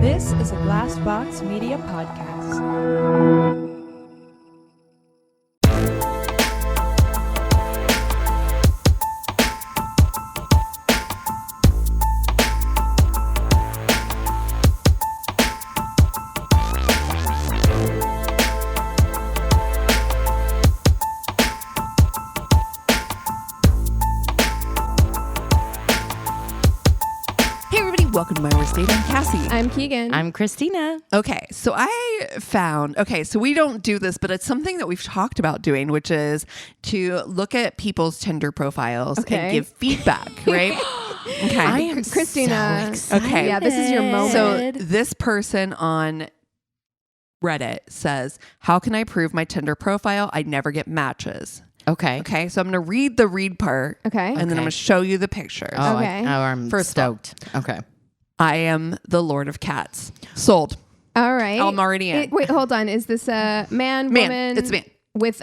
This is a Glass Box Media podcast. Welcome to my worst date. I'm Cassie. I'm Keegan. I'm Christina. Okay, so I found, so we don't do this, but it's something that we've talked about doing, which is to look at people's Tinder profiles and give feedback, right? Okay. I am Christina. so excited. Okay. Yeah, this is your moment. So this person on Reddit says, how can I prove my Tinder profile? I never get matches. Okay. Okay, so I'm going to read the read part. Okay. And then I'm going to show you the pictures. Oh, Okay. I'm First stoked. Okay. I am the Lord of Cats. Sold. All right. I'm already in. Wait, hold on. Is this a man, woman? It's a man. With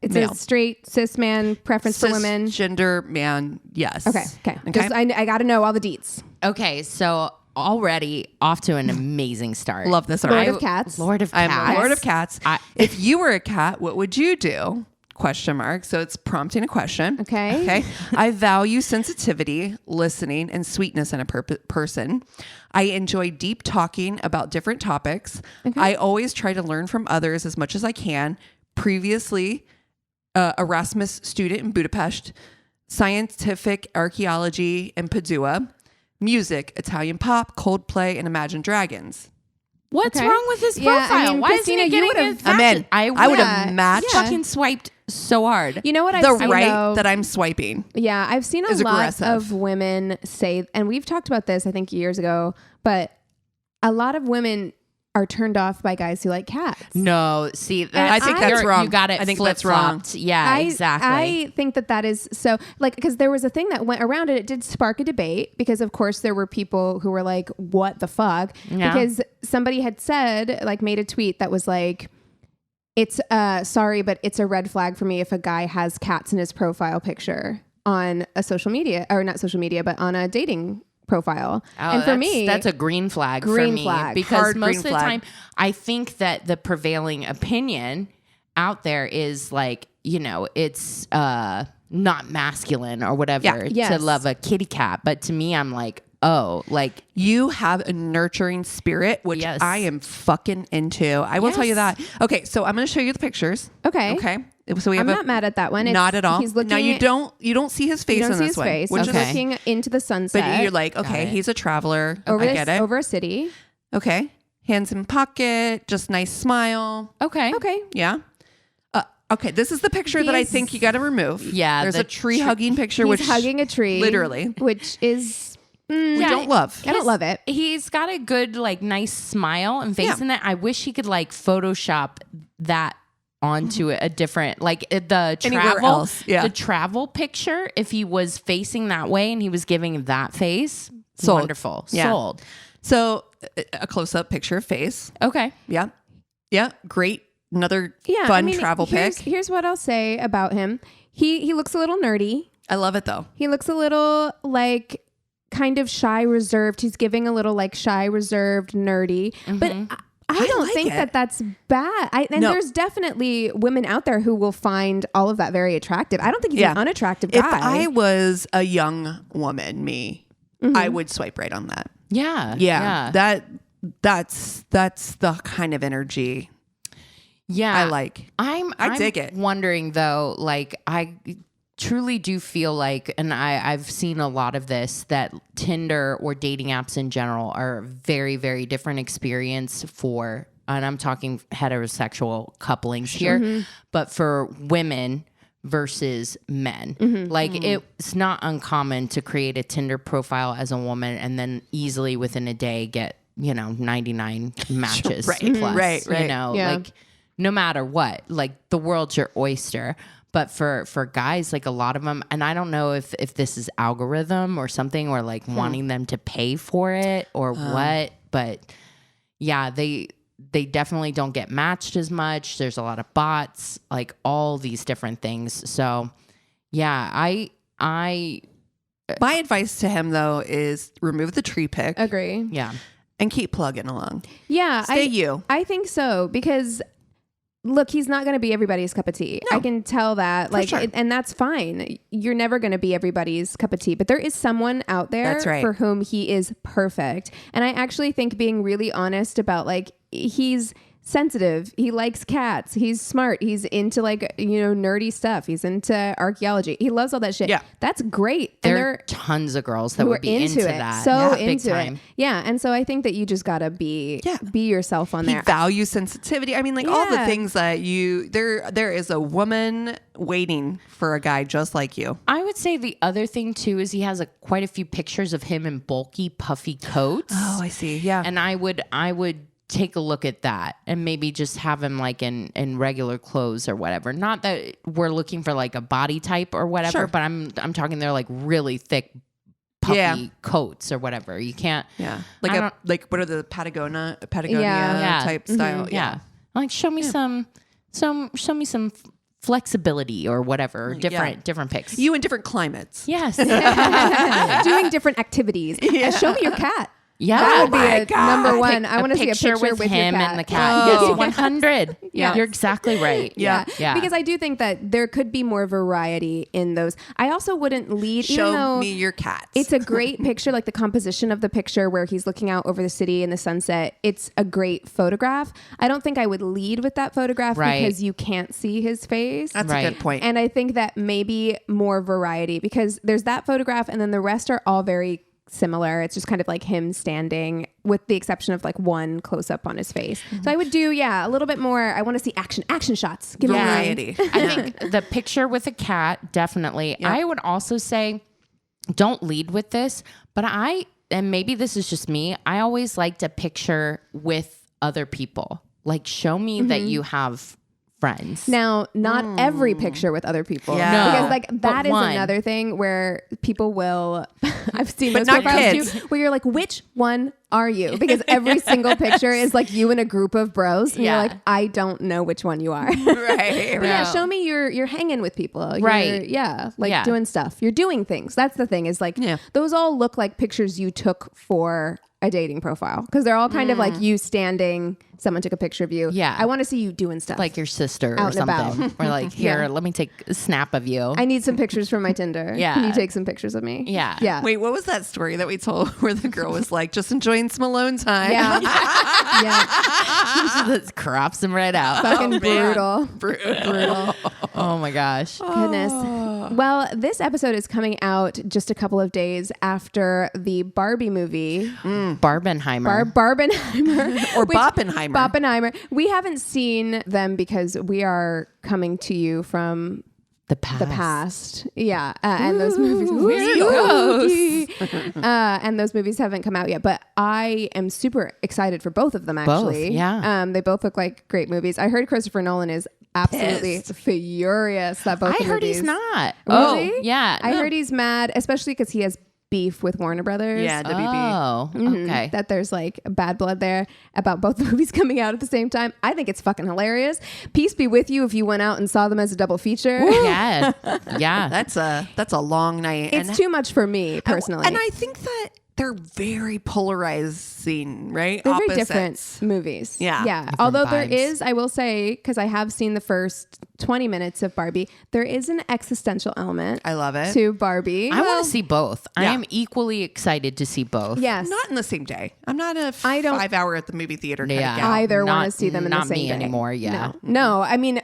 it's Male. a straight cis man preference for women. Gender man, yes. Okay. Just, I got to know all the deets. Okay. So already off to an amazing start. Love this Lord already. of Cats. Lord of Cats. I'm a Lord of Cats. If you were a cat, what would you do? Question mark. So it's prompting a question. Okay. I value sensitivity, listening, and sweetness in a person. I enjoy deep talking about different topics. Okay. I always try to learn from others as much as I can. Previously, Erasmus student in Budapest, scientific archaeology in Padua, music, Italian pop, Coldplay, and Imagine Dragons. What's Okay. would've wrong with his Yeah, profile? I mean, Why Christina, isn't he you getting would've- his I'm in. matches? I would have Yeah. matched Yeah. fucking swiped so hard. You know what I've the seen, right though? that I'm swiping. Yeah, I've seen a is lot aggressive. of women say, and we've talked about this, I think, years ago, but a lot of women are turned off by guys who like cats. No, see, that, I think that's wrong. You got it. I think that's wrong. flip-flopped. Yeah, exactly. I think that is so, like, because there was a thing that went around it did spark a debate because, of course, there were people who were like, what the fuck? Yeah. Because somebody had said, like, made a tweet that was like, it's sorry, but it's a red flag for me if a guy has cats in his profile picture on a social media, or not social media, but on a dating profile. Oh, And for me, that's a green flag for green me flag. because Hard most green of the flag. time I think that the prevailing opinion out there is like, you know, it's not masculine or whatever Yeah. Yes. to love a kitty cat, but to me I'm like, oh, like You have a nurturing spirit, which Yes. I am fucking into. I will tell you Yes. that. Okay, so I'm going to show you the pictures. okay. Okay. So we have I'm not mad at that one. not at all. He's looking Now you don't see his face you don't in see this his one, face. which He's Okay. looking into the sunset. but you're like, okay, it. he's a traveler. over, I get it. over a city. Okay, hands in pocket, just nice smile. okay. Okay. Yeah. Okay, this is the picture that I He's- think you got to remove. Yeah, there's the a tree hugging picture, He's which hugging a tree. literally Which is... we Yeah. don't love. I don't love it. He's got a good like nice smile and face Yeah. in that. I wish he could like Photoshop that onto a different like the Anywhere travel else, yeah. the travel picture. If he was facing that way and he was giving that face, Sold. wonderful. Yeah. Sold. So a close up picture of face. Okay. Yeah, yeah, great. Another Yeah. fun I mean, travel pic. Here's what I'll say about him. He looks a little nerdy. I love it though. He looks a little like kind of shy, reserved. He's giving a little like shy, reserved, nerdy. But I don't like think it. that's bad. And No. there's definitely women out there who will find all of that very attractive. I don't think he's Yeah. an unattractive If guy. I was a young woman, I would swipe right on that. Yeah. Yeah, that's the kind of energy Yeah. I like. I'm dig it. Wondering though, like I truly do feel like, and I've seen a lot of this, that Tinder or dating apps in general are a very, very different experience for, and I'm talking heterosexual couplings here, but for women versus men. Like it's not uncommon to create a Tinder profile as a woman and then easily within a day get, 99 matches Right. plus, Right. Yeah. Like no matter what, like the world's your oyster. But for guys, like a lot of them, and I don't know if this is algorithm or something, or like wanting them to pay for it or what, but yeah, they definitely don't get matched as much. There's a lot of bots, like all these different things. So yeah, I My advice to him though is remove the tree pic. Agree. yeah. and keep plugging along. Yeah. Stay you. I think so, because look, he's not going to be everybody's cup of tea. No. I can tell that. Like, sure. and that's fine. You're never going to be everybody's cup of tea, but there is someone out there That's right. for whom he is perfect. And I actually think being really honest about, like, he's sensitive, he likes cats, he's smart, he's into, like, you know, nerdy stuff, he's into archaeology, he loves all that shit. Yeah. That's great. There And are tons of girls that who would are be into it, that. so big into time. it. Yeah. And so I think that you just gotta be yourself on He there. values sensitivity. I mean, like all the Yeah. things that there is a woman waiting for a guy just like you. I would say the other thing too is he has quite a few pictures of him in bulky, puffy coats. Oh, I see. Yeah. And I would take a look at that and maybe just have him like in regular clothes or whatever. Not that we're looking for like a body type or whatever, Sure. but I'm talking they're like really thick, puffy coats or whatever. You can't. Yeah. I Like what are the Patagonia Yeah. type Mhm. style? Yeah. Like show me some flexibility or whatever. Different pics. You in different climates. Yes. Doing different activities. Show me your cat. Yeah. That would be my a God. number one. I want to see a picture with him your cat. and the cat. Oh. Yes, 100. Yeah. You're exactly right. Yeah. Yeah. Because I do think that there could be more variety in those. I also wouldn't lead, even Show though me your cats. it's a great picture, like the composition of the picture where he's looking out over the city in the sunset. It's a great photograph. I don't think I would lead with that photograph Right. because you can't see his face. That's Right. a good point. And I think that maybe more variety, because there's that photograph and then the rest are all very similar. It's just kind of like him standing with the exception of like one close up on his face. So I would do, a little bit more. I want to see action shots. Give me Variety. I think the picture with a cat, definitely. Yeah. I would also say don't lead with this, but and maybe this is just me, I always like to picture with other people. Like show me that you have friends. Now, not every picture with other people. Yeah. No, Because like but that is one. another thing where people will, I've seen But those not profiles kids. too, where you're like, which one are you? Because every single picture is like you in a group of bros. And Yeah. you're like, I don't know which one you are. right. But yeah, show me you're hanging with people. Right. Like doing stuff. You're doing things. That's the thing is like, those all look like pictures you took for a dating profile because they're all kind of like you standing, someone took a picture of you. Yeah. I want to see you doing stuff. Like your sister or Out and about. something. Or like, here, let me take a snap of you. I need some pictures from my Tinder. Yeah. Can you take some pictures of me? Yeah. Yeah. Wait, what was that story that we told where the girl was like just enjoying some alone time? Yeah. yeah. That crops him right out. Fucking man. brutal. Oh my gosh. Goodness. Well, this episode is coming out just a couple of days after the Barbie movie. Barbenheimer. Barbenheimer. Or which- Boppenheimer. Boppenheimer. We haven't seen them because we are coming to you from the past. the past. Yeah. And those movies. And those movies haven't come out yet. But I am super excited for both of them, actually. yeah. They both look like great movies. I heard Christopher Nolan is absolutely furious that both I the heard movies. he's not. Really? Oh, yeah. I heard he's mad, especially because he has beef with Warner Brothers. Yeah, WB. Oh, Mhm. okay. That there's like bad blood there about both movies coming out at the same time. I think it's fucking hilarious. Peace be with you if you went out and saw them as a double feature. Yeah. Yeah. That's a long night. It's too much for me personally. And I think that they're very polarizing, right? They're very Opposites. different movies. Yeah. Yeah. Different Although there vibes. is, I will say, because I have seen the first 20 minutes of Barbie, there is an existential element I love it. to Barbie. I want to see both. I yeah. am equally excited to see both. Yes. Not in the same day. I'm not a I don't- 5 hour at the movie theater kind Yeah. of gal. either want to Not- see them in the not same me day. anymore, yeah. No, I mean,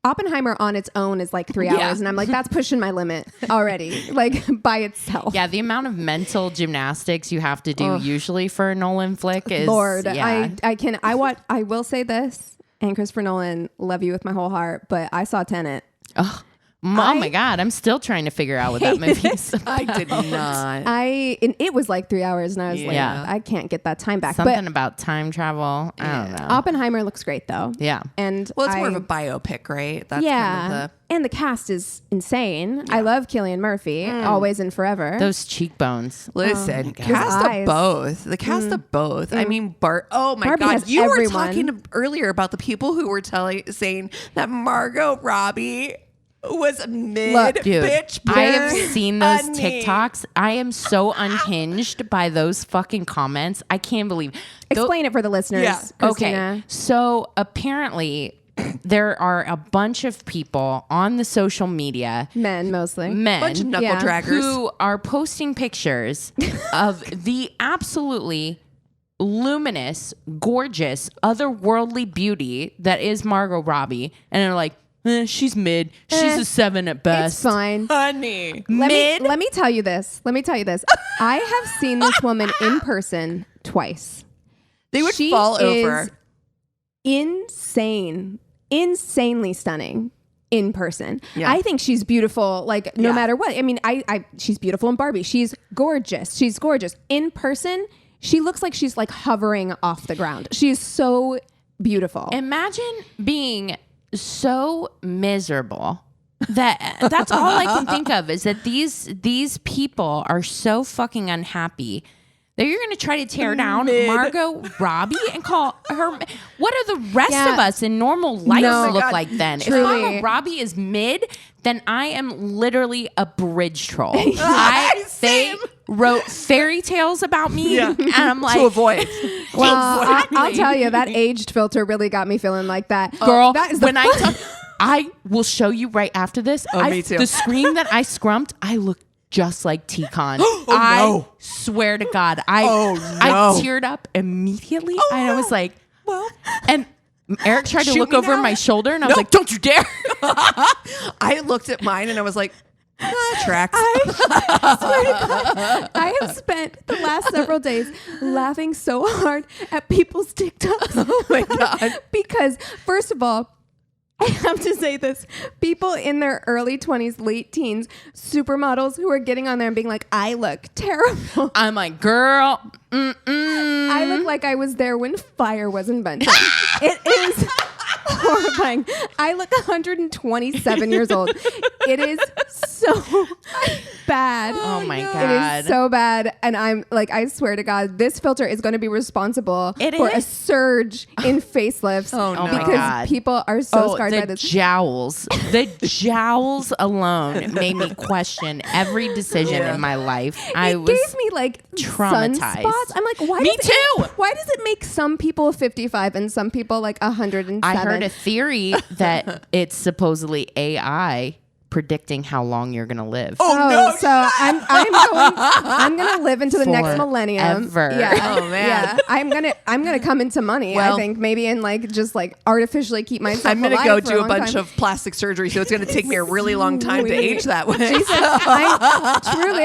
Oppenheimer on its own is like 3 hours, and I'm like, that's pushing my limit already, like by itself. Yeah, the amount of mental gymnastics you have to do usually for a Nolan flick is Lord, yeah. I will say this, and Christopher Nolan, love you with my whole heart, but I saw Tenet. Oh my god, I'm still trying to figure out what that movie is. I did not. And it was like 3 hours, and I was Yeah. like, I can't get that time back. Something about time travel. I don't know. But Oppenheimer looks great though. Yeah. And Well, it's more of a biopic, right? That's yeah. kind of And the cast is insane. I love Cillian Murphy, always and forever. Those cheekbones. Listen, His cast eyes. of both. The cast of both. I mean, oh my Barbie God. has You everyone. were talking earlier about the people who were saying that Margot Robbie was mid, Look, Dude, bitch. I have Honey. seen those TikToks. I am so unhinged by those fucking comments. I can't believe. Explain it for the listeners. Yeah. Christina. Okay. So apparently there are a bunch of people on the social media, Men mostly. Bunch of knuckle Yeah. draggers. who are posting pictures of the absolutely luminous, gorgeous, otherworldly beauty that is Margot Robbie. And they're like, she's mid. She's a 7 at best. It's fine. Honey. Let me tell you this. I have seen this woman in person twice. They would She fall is over. insanely stunning in person. Yeah. I think she's beautiful, like no Yeah. matter what. I mean, she's beautiful in Barbie. She's gorgeous. In person, she looks like she's like hovering off the ground. She is so beautiful. Imagine being so miserable that's all I can think of is that these people are so fucking unhappy that you're going to try to tear down Margot Robbie and call her. What are the rest Yeah. of us in normal life No. look God, like then? truly. If Margot Robbie is mid, then I am literally a bridge troll. They Same. wrote fairy tales about me, Yeah. and I'm like, To avoid. Well, I'll Exactly. tell you, that aged filter really got me feeling like that. girl, that is the when I talk, I will show you right after this. Me too. The screen that I scrumped, I look just like T-Con. no. Swear to God, I teared up immediately, and I was like, Well, and Eric tried to Shoot look me over now. my shoulder, and I No. was like, don't you dare. I looked at mine and I was like, tracks. I have spent the last several days laughing so hard at people's TikToks. Oh my God. Because, first of all, I have to say this. People in their early 20s, late teens, supermodels who are getting on there and being like, I look terrible. I'm like, girl, I look like I was there when fire was invented. It is horrifying. I look 127 years old. It is so bad. Oh my It God. is so bad. And I'm like, I swear to God, this filter is going to be responsible It for a is. surge in facelifts. Oh, no. Because God. people are so scarred by the this. jowls. The jowls alone made me question every decision in my life. I It was gave me like traumatized. sunspots. I'm like, why? Me does too. Why does it make some people 55 and some people like 107? I heard a theory that it's supposedly AI predicting how long you're gonna live. Oh, no. So I'm gonna live into the next millennium. Forever. Yeah. Oh, man. Yeah. I'm gonna come into money. Well- I think maybe and like just like artificially keep myself. I'm going to alive go for do a long bunch time. of plastic surgery, so it's going to take me a really long time to Sweet. age that way.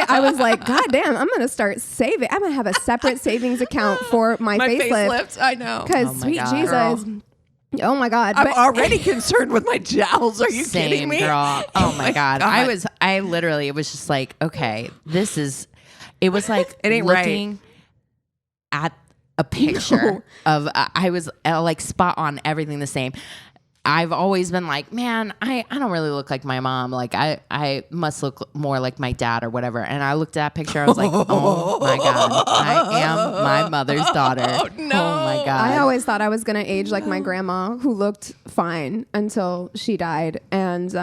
I was like, God damn, I'm gonna start saving. I'm gonna have a separate savings account for my facelift. facelift, I know. Because Oh my sweet God. Jesus. Oh my God. I'm But- already concerned with my jowls. Are you Same, kidding me? girl. Oh my God. It was just like, okay, it was like It ain't right. looking at a picture of, I was like spot on everything the same. I've always been like, man, I don't really look like my mom. Like I must look more like my dad or whatever. And I looked at that picture. I was like, oh my God, I am my mother's daughter. Oh, no. my God. I always thought I was going to age like my grandma, who looked fine until she died. And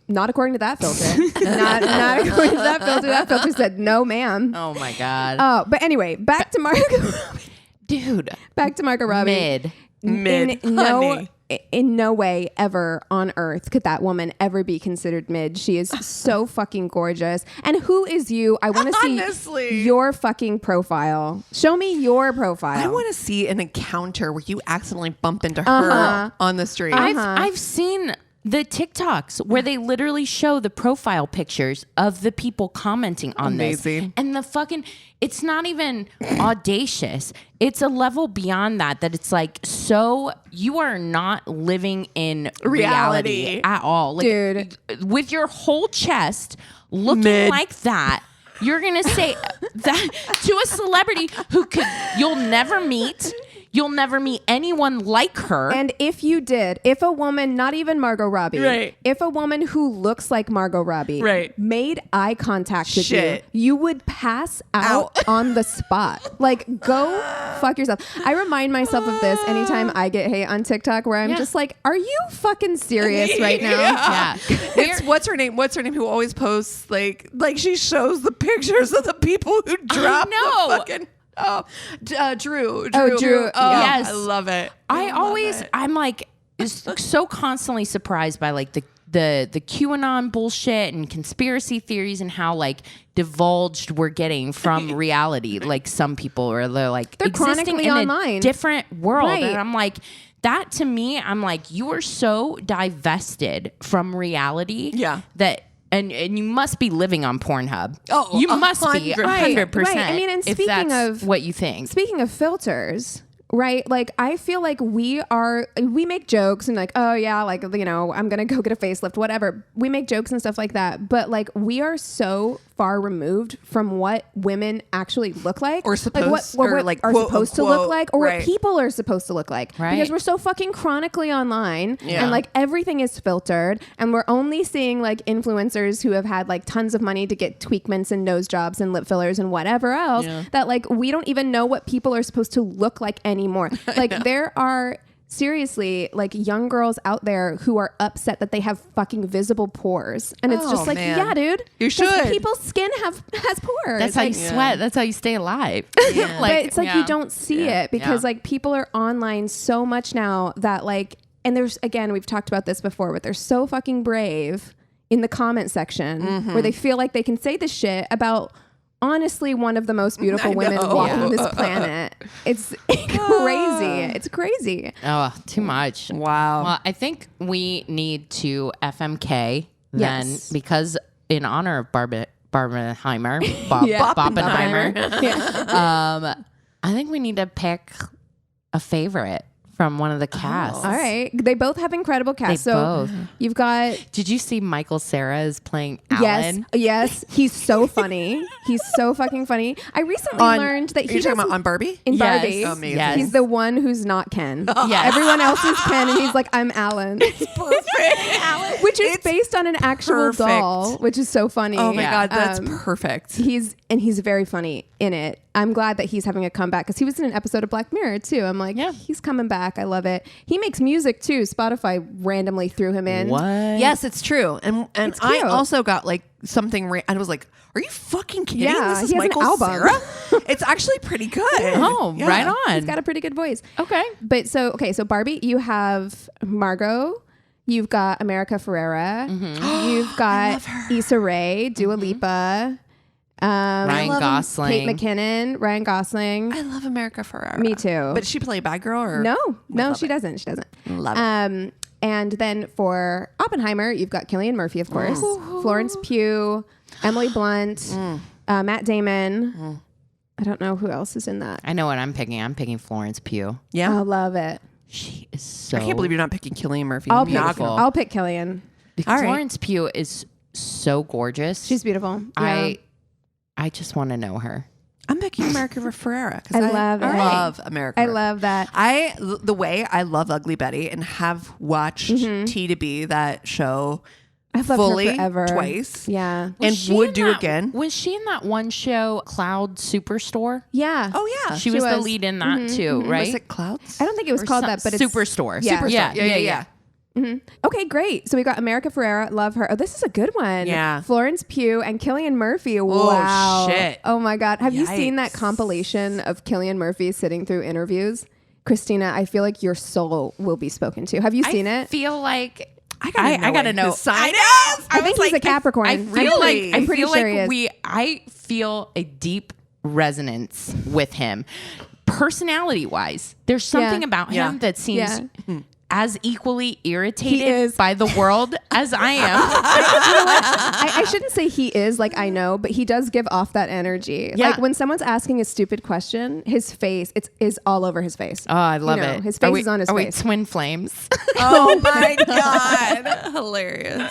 not according to that filter. not according to that filter. That filter said, no, ma'am. Oh my God. Oh, but anyway, back to Margot Robbie. Dude. Back to Margot Robbie. Mid, honey. In no way ever on earth could that woman ever be considered mid. She is so fucking gorgeous. And who is you? I want to see Honestly. your fucking profile. Show me your profile. I want to see an encounter where you accidentally bump into her on the street. I've seen the TikToks where they literally show the profile pictures of the people commenting on Amazing. this. And the fucking, it's not even audacious. It's a level beyond that it's like, so you are not living in reality at all. Like, Dude. with your whole chest looking Mid. like that, you're going to say that to a celebrity you'll never meet. You'll never meet anyone like her. And if you did, if a woman, not even Margot Robbie, Right. if a woman who looks like Margot Robbie Right. made eye contact with Shit. you would pass out on the spot. Like, go fuck yourself. I remind myself of this anytime I get hate on TikTok, where I'm just like, are you fucking serious right now? yeah. It's what's her name who always posts like she shows the pictures of the people who dropped know. the fucking Drew. Drew. Oh, Yes. I love it. I'm like so constantly surprised by like the QAnon bullshit and conspiracy theories and how like divulged we're getting from reality. Like some people are they're existing chronically in online. a different world. Right. And I'm like, that to me, I'm like, you are so divested from reality. Yeah. That and you must be living on Pornhub. Oh, you must be 100%. 100%. Right. I mean, and if speaking that's of- what you think. Speaking of filters, right? Like, I feel like we make jokes and like, oh yeah, like, you know, I'm going to go get a facelift, whatever. We make jokes and stuff like that. But like, we are so far removed from what women actually look like. Or supposed- what or, like, are quote, supposed to unquote, look like, or right. what people are supposed to look like. Right. Because we're so fucking chronically online Yeah. and like everything is filtered, and we're only seeing like influencers who have had like tons of money to get tweakments and nose jobs and lip fillers and whatever else, that like we don't even know what people are supposed to look like anymore. Like there are seriously like young girls out there who are upset that they have fucking visible pores, and it's Oh, just like, man. yeah, dude, You 'cause should. people's skin has pores. That's how like, you sweat. That's how you stay alive. but it's like you don't see it because Yeah. like people are online so much now that like, and there's, again, we've talked about this before, but they're so fucking brave in the comment section where they feel like they can say this shit about honestly one of the most beautiful women walking this planet. It's crazy. It's crazy. Oh, too much. Wow. Well, I think we need to FMK then Yes. because in honor of Barbenheimer, Boppenheimer, I think we need to pick a favorite from one of the casts. All right. They both have incredible casts. They So both. you've got, Did you see Michael Cera is playing Alan? yes, he's so funny. He's so fucking funny. I recently learned that Are he you talking does about on Barbie? in Yes. Barbie. Amazing. Yes. He's the one who's not Ken. Yes. Everyone else is Ken, and he's like, I'm Alan. Perfect. Which is based on an actual perfect. doll, which is so funny. Oh my God, that's Um, perfect. He's very funny in it. I'm glad that he's having a comeback because he was in an episode of Black Mirror too. I'm like, Yeah. he's coming back. I love it. He makes music too. Spotify randomly threw him in. What? Yes, it's true. And It's I cute. also got like something, I was like, are you fucking kidding? Yeah, This is he has an Michael album. Cera? It's actually pretty good. Oh, Yeah. right on. He's got a pretty good voice. Okay. But so Barbie, you have Margot, you've got America Ferrera, Mm-hmm. you've got Issa Rae, Dua Lipa, Ryan love him. Gosling. Kate McKinnon, Ryan Gosling. I love America Ferrara. Me too. But she play a bad girl or? No, love she it. doesn't. She doesn't. Love it. And then for Oppenheimer, you've got Cillian Murphy, of course, Florence Pugh, Emily Blunt, Matt Damon. I don't know who else is in that. I know what I'm picking. I'm picking Florence Pugh. Yeah. I love it. She is so. I can't believe you're not picking Cillian Murphy. I'll Beautiful. pick Cillian. All right. Florence Pugh is so gorgeous. She's beautiful. Yeah. I just want to know her. I'm picking America Ferrara because I love it. love America. I Ferrera. love that. The way I love Ugly Betty and have watched T to B, that show, I've loved fully her forever. twice. Yeah. And Was she would in do that- again. Was she in that one show, Cloud Superstore? Yeah. Oh yeah. She was the was. lead in that too, right? Was it Clouds? I don't think it was called that, but it's Superstore. Yeah. Superstore. Yeah. Okay, great. So we got America Ferrera, love her. Oh, this is a good one. Yeah. Florence Pugh and Cillian Murphy. Wow. shit. Oh my God. Have you seen that Yikes. compilation of Cillian Murphy sitting through interviews? Christina, I feel like your soul will be spoken to. Have you seen I it? feel like I I gotta what know. his sign is. I think he's a Capricorn. I feel like I'm pretty I feel sure he like is. I feel a deep resonance with him, personality wise. There's something about him Yeah. that seems Yeah. as equally He irritated is. by the world as I am. I shouldn't say he is, like, I know, but he does give off that energy. Yeah. Like when someone's asking a stupid question, his face, is all over his face. Oh, I love it. His face is on his are face. we twin flames? Oh my God. Hilarious.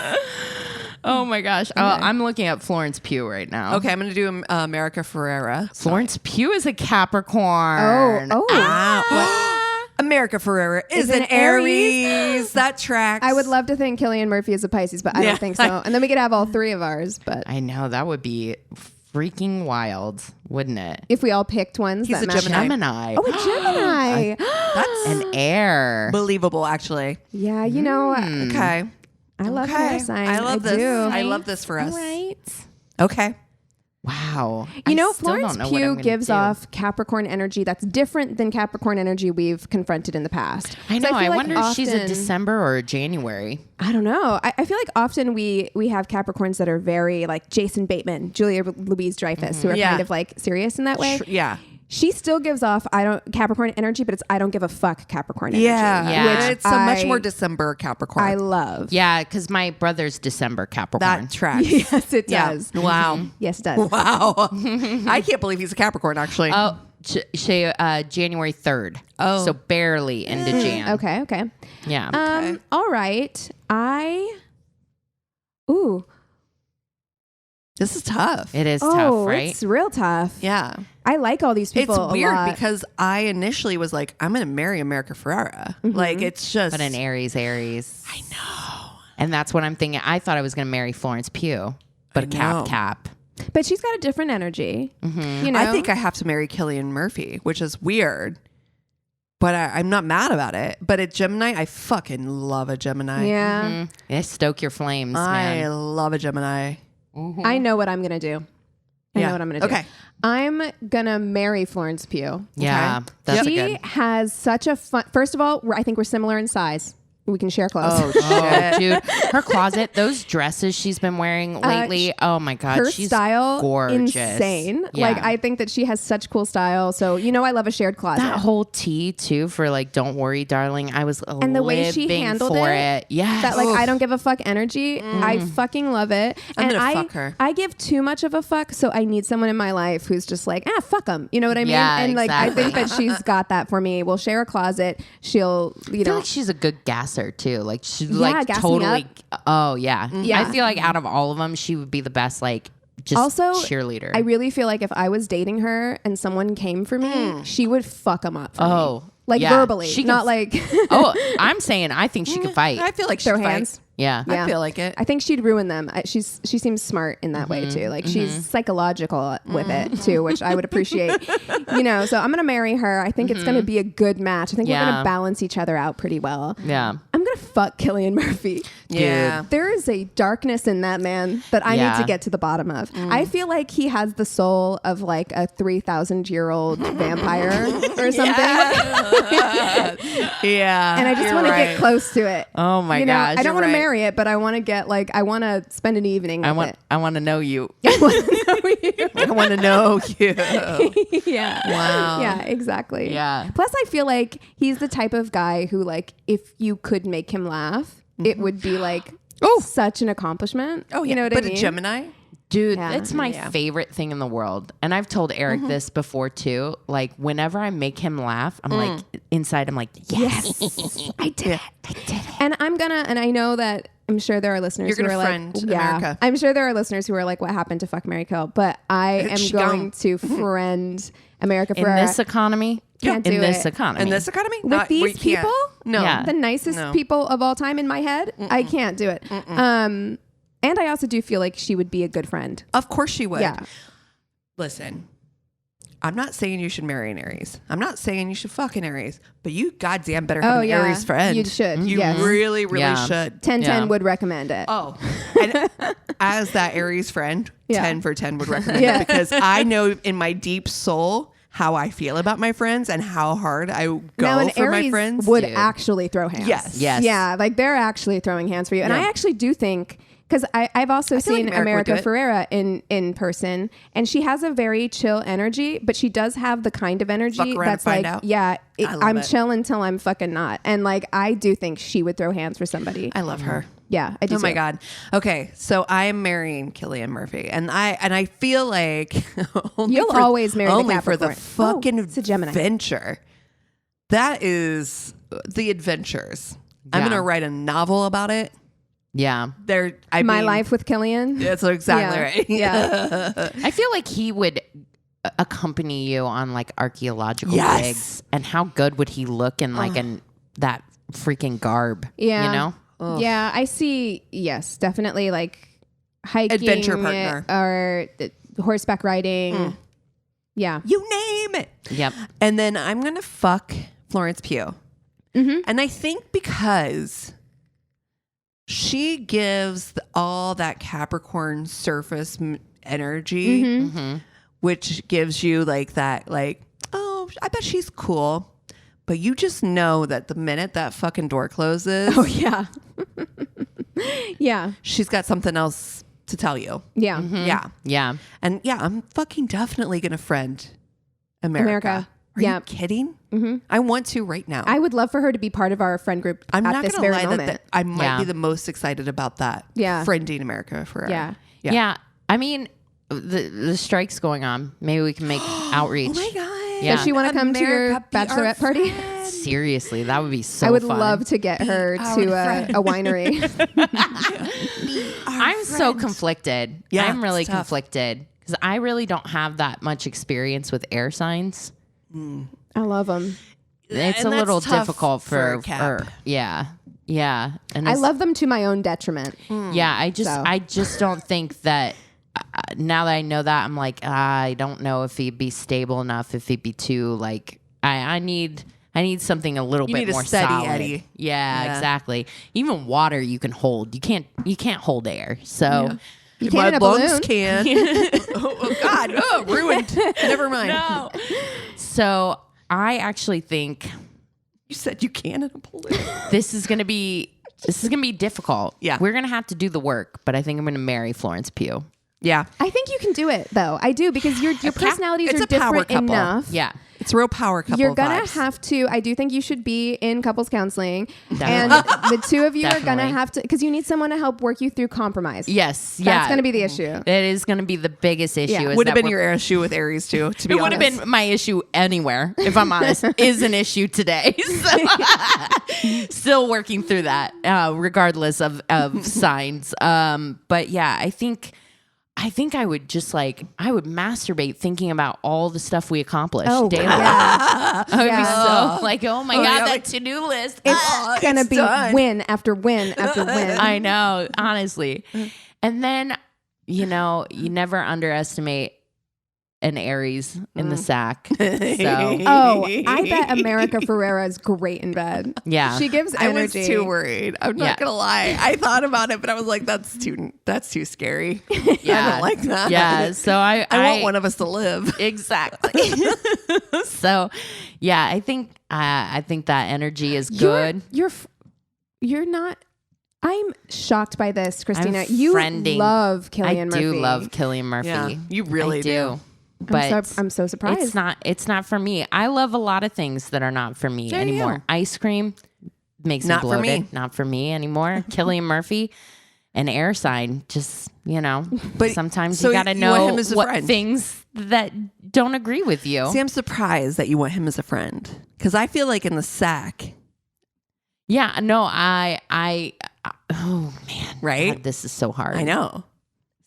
Oh my gosh. I'm looking at Florence Pugh right now. Okay, I'm going to do America Ferrera. Florence Pugh is a Capricorn. Oh. America Ferrara is an an Aries. That tracks. I would love to think Cillian Murphy is a Pisces, but I don't think so. And then we could have all three of ours. But I know that would be freaking wild, wouldn't it? if we all picked ones, He's that a match Gemini. up. Oh, a Gemini. That's An air. believable, actually. Yeah, you know, Okay. I love Okay. your sign. I love this. do. I love this for us. All right. Okay. Wow. You know, I still don't Florence know what I'm Pugh gonna gives do. off Capricorn energy that's different than Capricorn energy we've confronted in the past. I So know. I feel like wonder if she's a often- December or a January. I don't know. I feel like often we have Capricorns that are very like Jason Bateman, Julia Louise-Dreyfus, who are Yeah. kind of like serious in that way. Yeah. She still gives off Capricorn energy, but it's I don't give a fuck Capricorn energy. Yeah. Yeah. It's a much I- more December Capricorn. I love. Yeah, because my brother's December Capricorn. that tracks. Yes, it Yeah. does. Wow. Yes, it does. Wow. I can't believe he's a Capricorn, actually. Oh, January 3rd. Oh. So barely into Jan. Okay, okay. Yeah. Okay. All right. Ooh. This is tough. It is tough, right? It's real tough. Yeah. I like all these people. It's a weird lot. because I initially was like, I'm going to marry America Ferrara. Like, it's just. But an Aries. I know. And that's what I'm thinking. I thought I was going to marry Florence Pugh, but I know. cap. But she's got a different energy. You know, I think I have to marry Cillian Murphy, which is weird. But I'm not mad about it. But a Gemini, I fucking love a Gemini. Yeah. Yeah, stoke your flames, I man. love a Gemini. I know what I'm gonna do. I know what I'm gonna do. Okay. I'm gonna marry Florence Pugh. Yeah, Okay. that's She a good. has such a fun. First of all, I think we're similar in size. We can share clothes. Oh, Oh, shit. dude, her closet, those dresses she's been wearing lately. Oh my god, Her she's style, gorgeous, insane. Yeah. Like I think that she has such cool style. So you know, I love a shared closet. that whole tea too for like "Don't worry, darling." I was And the way she living handled for it, it. Yes, that like I don't give a fuck energy. I fucking love it. I'm and gonna I fuck her. I give too much of a fuck, so I need someone in my life who's just like, fuck them. You know what I mean? Yeah, and like I think exactly. that she's got that for me. We'll share a closet. She'll, you I feel know, like she's a good gasser too. Like she's Yeah, like gas me totally. Oh yeah. Yeah. I feel like out of all of them, she would be the best. Like just Also, cheerleader. I really feel like if I was dating her and someone came for me, she would fuck them up for me. Oh, Like yeah. verbally, She can not f- like oh, I'm saying I think she could fight. I feel like she throw fights. hands. Yeah. Yeah. I feel like it. I think she'd ruin them. She seems smart in that way too. Like she's psychological with it too, which I would appreciate. You know, so I'm gonna marry her. I think it's gonna be a good match. I think we're Yeah. gonna balance each other out pretty well. Yeah. I'm gonna fuck Cillian Murphy. Yeah. There is a darkness in that man that I Yeah. need to get to the bottom of. I feel like he has the soul of like a 3,000-year-old vampire or something. Yeah. And I just you're want to right. get close to it. Oh my you know, gosh. I don't want to right. marry it, but I want to get like I want to spend an evening with it. I want to know you. I want to know you. Yeah. Wow. Yeah, exactly. Yeah. Plus I feel like he's the type of guy who like if you could make him laugh, it would be like such an accomplishment. Oh, yeah. You know what but I mean? a Gemini? Dude, Yeah. it's my favorite thing in the world. And I've told Eric this before too. Like whenever I make him laugh, I'm like inside I'm like, yes. I did it. I did it. And and I know that I'm sure there are listeners You're who gonna are friend like, America. I'm sure there are listeners who are like, what happened to fuck, Marry, Kill? But I am She going gone. to friend America In Ferrara. this economy. Can't in do this it. economy. In this economy? With Not- we these can't. people, No. Yeah. the nicest No. people of all time in my head, I can't do it. And I also do feel like she would be a good friend. Of course she would. Yeah. Listen, I'm not saying you should marry an Aries. I'm not saying you should fuck an Aries. But you goddamn better have an Aries friend. You should. You yes. really, really Yeah. should. 1010 Yeah. would recommend it. Oh, and as that Aries friend, Yeah. 10 for 10 would recommend Yeah. it because I know in my deep soul how I feel about my friends and how hard I go now, an for Aries my friends. would Dude. actually throw hands. Yes. Yes. Yeah, like they're actually throwing hands for you. And Yeah. I actually do think, because I've also feel like seen America would do America it. Ferrara in person, and she has a very chill energy, but she does have the kind of energy Fuck around that's and find like, out. yeah, I love I'm it. chill until I'm fucking not. And like, I do think she would throw hands for somebody. I love her. Yeah, I do. Oh my too. God. Okay. So I am marrying Cillian Murphy and I feel like only You'll for- always marry the only for the Capricorn. fucking Oh, it's a Gemini. adventure. That is the adventures. I'm Yeah. going to write a novel about it. Yeah. My life with Cillian. That's exactly Yeah. right. Yeah. I feel like he would accompany you on like archaeological Yes. digs, and how good would he look in like that freaking garb? Yeah. You know? Yeah, I see. Yes, definitely like hiking, Adventure partner. or horseback riding. Yeah. You name it. Yep. And then I'm going to fuck Florence Pugh. And I think because she gives all that Capricorn surface energy, which gives you like that, like, oh, I bet she's cool. But you just know that the minute that fucking door closes, Oh yeah. Yeah. she's got something else to tell you. Yeah. Yeah. Yeah. And yeah, I'm fucking definitely going to friend America. Are Yeah. you kidding? I want to right now. I would love for her to be part of our friend group I'm at not this going to very lie moment. that I might Yeah. be the most excited about that. Yeah. Friending America Ferrara. Yeah. Yeah. I mean, the strike's going on. Maybe we can make outreach. Oh my God. Yeah. Does she want to come to your America, be our bachelorette party? friend. Seriously, that would be so I would fun. love to get her to a winery. I'm so conflicted. Yeah, I'm really it's tough. conflicted because I really don't have that much experience with air signs. I love them. It's And a that's little tough difficult for a for Cap. yeah. And I it's- love them to my own detriment. Yeah, I just don't think that. Now that I know that, I'm like, I don't know if he'd be stable enough. If he'd be too like, I need something a little You bit need a more steady solid. Eddie. Yeah, exactly. Even water you can hold. You can't hold air. So You My can in a lungs balloon. can. oh God. Oh, ruined. Never mind. no. So I actually think You said you can in a balloon. this is gonna be difficult. Yeah. We're gonna have to do the work, but I think I'm gonna marry Florence Pugh. Yeah. I think you can do it though. I do because your personalities it's are a power different couple. enough. Yeah. It's a real power couple You're gonna vibes. have to. I do think you should be in couples counseling, and Definitely. the two of you are gonna Definitely. have to because you need someone to help work you through compromise. Yes. That's gonna be the issue. It is going to be the biggest issue. Yeah. is Would have that been we're- your issue with Aries too, to be It would have honest. been my issue anywhere, if I'm honest, is an issue today. So, still working through that, regardless of signs. But yeah, I think I would just I would masturbate thinking about all the stuff we accomplished daily. yeah. I would Yeah. be so oh my Oh, God, yeah, that like- to-do list. It's gonna it's be done. win after win after win. I know, honestly. And then, you never underestimate an Aries in the sack. So, Oh, I bet America Ferrara is great in bed. yeah. She gives I was energy. too worried. I'm Yeah. not gonna lie. I thought about it, but I was like, that's too scary. I don't like that. Yeah. So I want one of us to live. Exactly. So, yeah, I think that energy is good. You're not. I'm shocked by this, Christina. I'm You friending. love Cillian Murphy. I do love Cillian Murphy. Yeah, you really I do. I'm But I'm so surprised. it's not for me. I love a lot of things that are not for me There you anymore. go. Ice cream makes Not me for bloated. me. Not for me anymore. Cillian Murphy, an air sign, just But- sometimes so you got to you want know him as a what friend? things that don't agree with you. See, I'm surprised that you want him as a friend because I feel like in the sack, Yeah, no, oh man, Right? God, this is so hard. I know.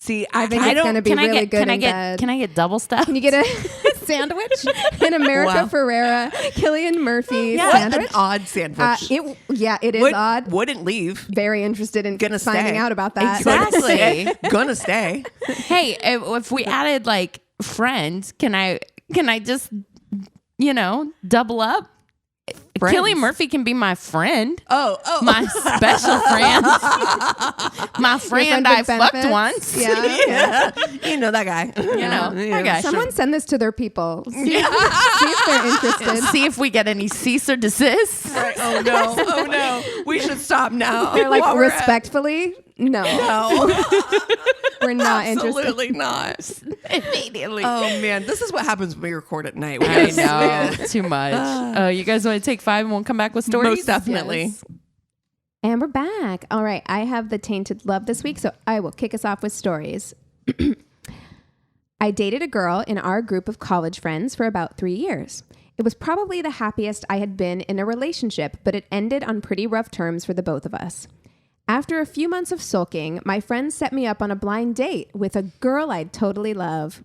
See, I think I it's don't. going to be really good in bed. Can I get double stuff? Can you get a sandwich? An America Wow. Ferrara Cillian Murphy What sandwich? an odd sandwich. It is odd. Wouldn't leave. Very interested in Gonna finding stay. out about that. Exactly. Gonna stay. Hey, if we added like friends, can I just double up? Friends. Cillian Murphy can be my friend, Oh, my special friend, my friend I with fucked benefits? once. Yeah. yeah. You know that guy. That guy. Someone send this to their people. See if they're interested. See if we get any cease or desist. Right. Oh no. Oh no. We should stop now. They're like, While we're at- respectfully, no, No. we're not interested. Absolutely not. Immediately. Oh man, this is what happens when we record at night. We I gotta know, sleep. too much. You guys want to take 5 and we'll come back with stories? Most definitely. Yes. And we're back. All right. I have the Tainted Love this week, so I will kick us off with stories. I dated a girl in our group of college friends for about 3 years. It was probably the happiest I had been in a relationship, but it ended on pretty rough terms for the both of us. After a few months of sulking, my friends set me up on a blind date with a girl I'd totally love.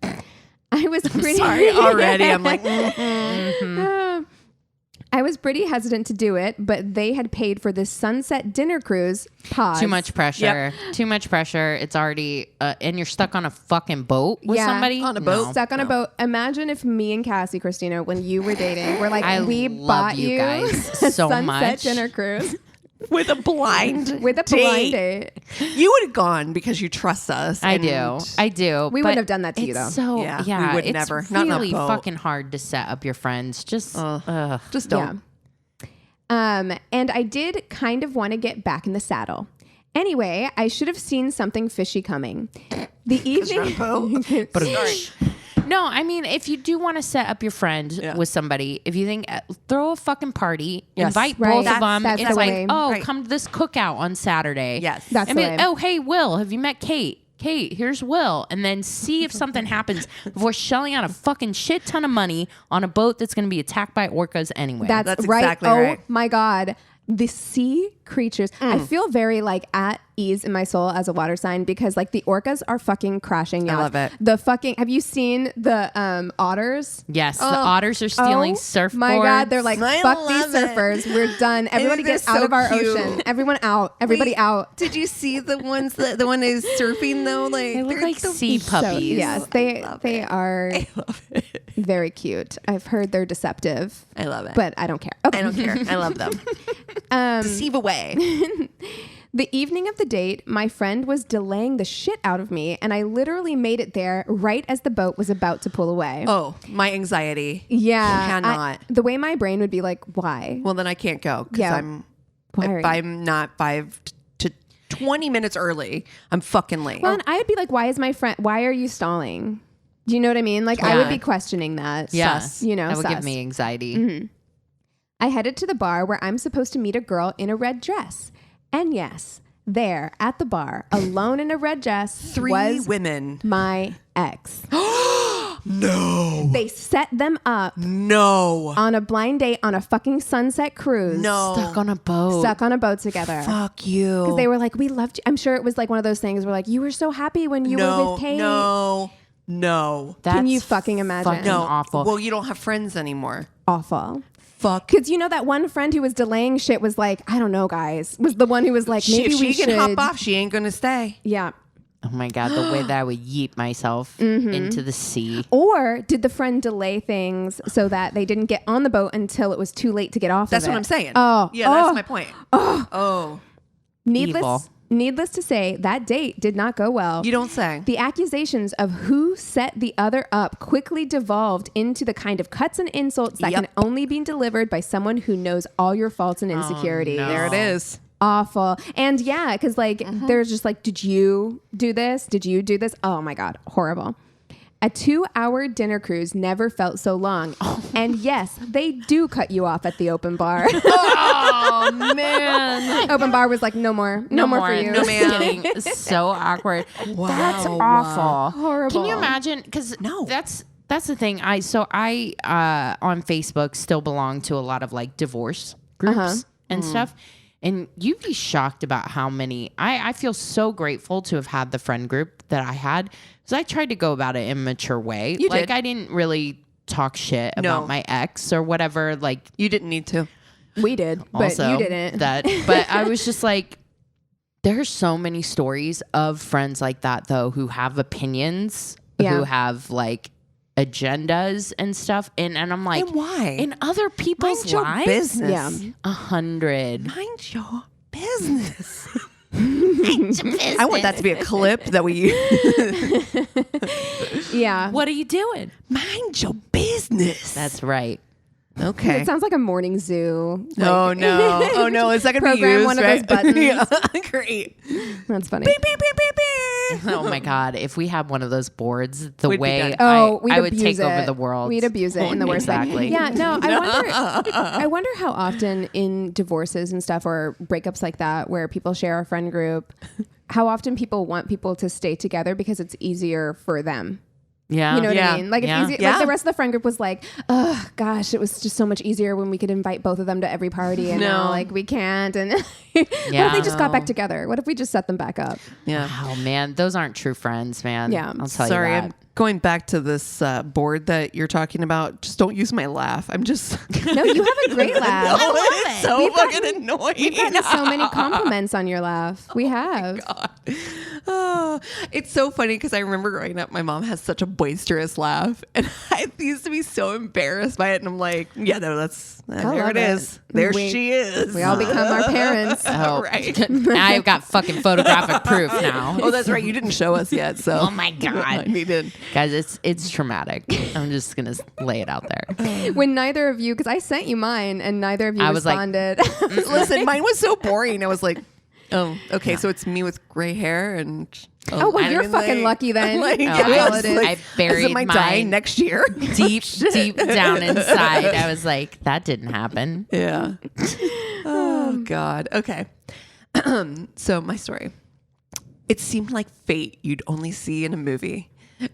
I was pretty Sorry, already. I'm like, I was pretty hesitant to do it, but they had paid for this sunset dinner cruise. Pause. Too much pressure. Too much pressure. It's already, and you're stuck on a fucking boat with somebody. On a boat. Stuck on a boat. Imagine if me and Cassie, Christina, when you were dating, we're like, we love bought you you guys a so sunset much. dinner cruise with a blind with a blind date. You would have gone because you trust us. I and do. We but wouldn't have done that to you, it's though. So Yeah, we would it's never. Not on a really boat. fucking hard to set up your friends. Just Just don't. And I did kind of want to get back in the saddle. Anyway, I should have seen something fishy coming. The evening. No, I mean, if you do want to set up your friend with somebody, if you think, throw a fucking party, invite Right. both of them. That's It's the like, way. oh, Right. come to this cookout on Saturday. Yes. That's I the mean, way. oh, hey, Will, have you met Kate? Kate, here's Will. And then see if something happens before shelling out a fucking shit ton of money on a boat that's going to be attacked by orcas anyway. That's right. exactly oh right. my God. The sea creatures. I feel very like at ease in my soul as a water sign because like the orcas are fucking crashing yachts. I love it. The fucking, have you seen the otters? yes, the otters are stealing surfboards. My God, they're like, I fuck these love it. surfers. We're done. Everybody they're get out so of our cute. ocean. Everyone out. Everybody Wait, out. Did you see the ones that the one is surfing though? Like They look they're like so sea cute. puppies. So, yes, they are very cute. I've heard they're deceptive, I love it. but I don't care. Okay. I don't care. I love them. Deceive away. The evening of the date, my friend was delaying the shit out of me, and I literally made it there right as the boat was about to pull away. Oh, my anxiety. Yeah. Cannot. The way my brain would be like, why? Well, then I can't go because Yeah. Why are if you? I'm not 5 to 20 minutes early, I'm fucking late. Well, and I would be like, why are you stalling? Do you know what I mean? Like, I would be questioning that. Yeah. Sus, you know, that would sus. give me anxiety. I headed to the bar where I'm supposed to meet a girl in a red dress. And yes, there at the bar, alone in a red dress, 3 was women. my ex. No. They set them up No. on a blind date on a fucking sunset cruise. No. Stuck on a boat. Stuck on a boat together. Fuck you. Because they were like, we loved you. I'm sure it was like one of those things where like, you were so happy when you were with Kate. No. Can you That's fucking imagine? fucking No. awful. Well, you don't have friends anymore. Awful. Fuck. Because you know that one friend who was delaying shit was like, I don't know, guys. Was the one who was like, maybe If we she should can hop off, she ain't gonna stay. Yeah. Oh my God, the way that I would yeet myself into the sea. Or did the friend delay things so that they didn't get on the boat until it was too late to get off That's of it? what I'm saying. Oh. Yeah, that's my point. Oh. Evil. Needless to say, that date did not go well. You don't say. The accusations of who set the other up quickly devolved into the kind of cuts and insults that Yep. can only be delivered by someone who knows all your faults and insecurities. no. There it is. Awful. And yeah, because like there's just like, did you do this? Did you do this? Oh my God, horrible. A 2-hour dinner cruise never felt so long. And yes, they do cut you off at the open bar. Oh man. Open bar was like, no more for you. No, ma'am. Kidding. So awkward. Wow. That's awful. Horrible. Can you imagine? Because No. that's the thing. I on Facebook still belong to a lot of like divorce groups and stuff. And you'd be shocked about how many. I feel so grateful to have had the friend group that I had, because I tried to go about it in a mature way. You like did. I didn't really talk shit about my ex or whatever. Like You didn't need to. We did, but also you didn't. but I was just like, there's so many stories of friends like that though who have opinions, Yeah. who have like agendas and stuff, and I'm like, And why? in other people's Mind your lives, business. Yeah. 100. Mind your business. I want that to be a clip that we Yeah. What are you doing? mind your business. That's right. okay. It sounds like a morning zoo. Oh no! Oh no! Is that gonna be Program used? one of right? those buttons. Yeah. Great. That's funny. Beep, beep, beep, beep, beep. Oh my God. If we had one of those boards, the We'd be way done. Oh, I would abuse take it. over the world. We'd abuse it in the worst way. Exactly. Yeah, no, I wonder how often in divorces and stuff or breakups like that where people share a friend group, how often people want people to stay together because it's easier for them. Yeah. You know what Yeah. I mean? Like, it's Yeah. easy. Yeah. Like the rest of the friend group was like, oh gosh, it was just so much easier when we could invite both of them to every party, and now like we can't. And what if they just got back together? What if we just set them back up? Yeah. Oh man, those aren't true friends, man. Yeah. I'll tell Sorry, you I'm that. going back to this board that you're talking about. Just don't use my laugh. I'm just. No, you have a great laugh. No, it's so We've fucking gotten- annoying. We've gotten so many compliments on your laugh. We have. Oh, it's so funny because I remember growing up, my mom has such a boisterous laugh, and I used to be so embarrassed by it. And I'm like, yeah, no, there love it it. is. There she is. We all become our parents. Oh, Right. I've got fucking photographic proof now. Oh, that's right. You didn't show us yet, so. Oh my God. I needed. Guys, it's traumatic. I'm just gonna lay it out there. When neither of you, because I sent you mine and neither of you I was like, responded. Listen, mine was so boring. I was like, oh, okay, so it's me with gray hair and. Oh, well, I you're mean, fucking lucky then. Like, That's yeah, all it's it is. like, I buried am I mine dying next year? deep down inside, I was like, that didn't happen. Yeah. Oh God. Okay. So my story. It seemed like fate you'd only see in a movie.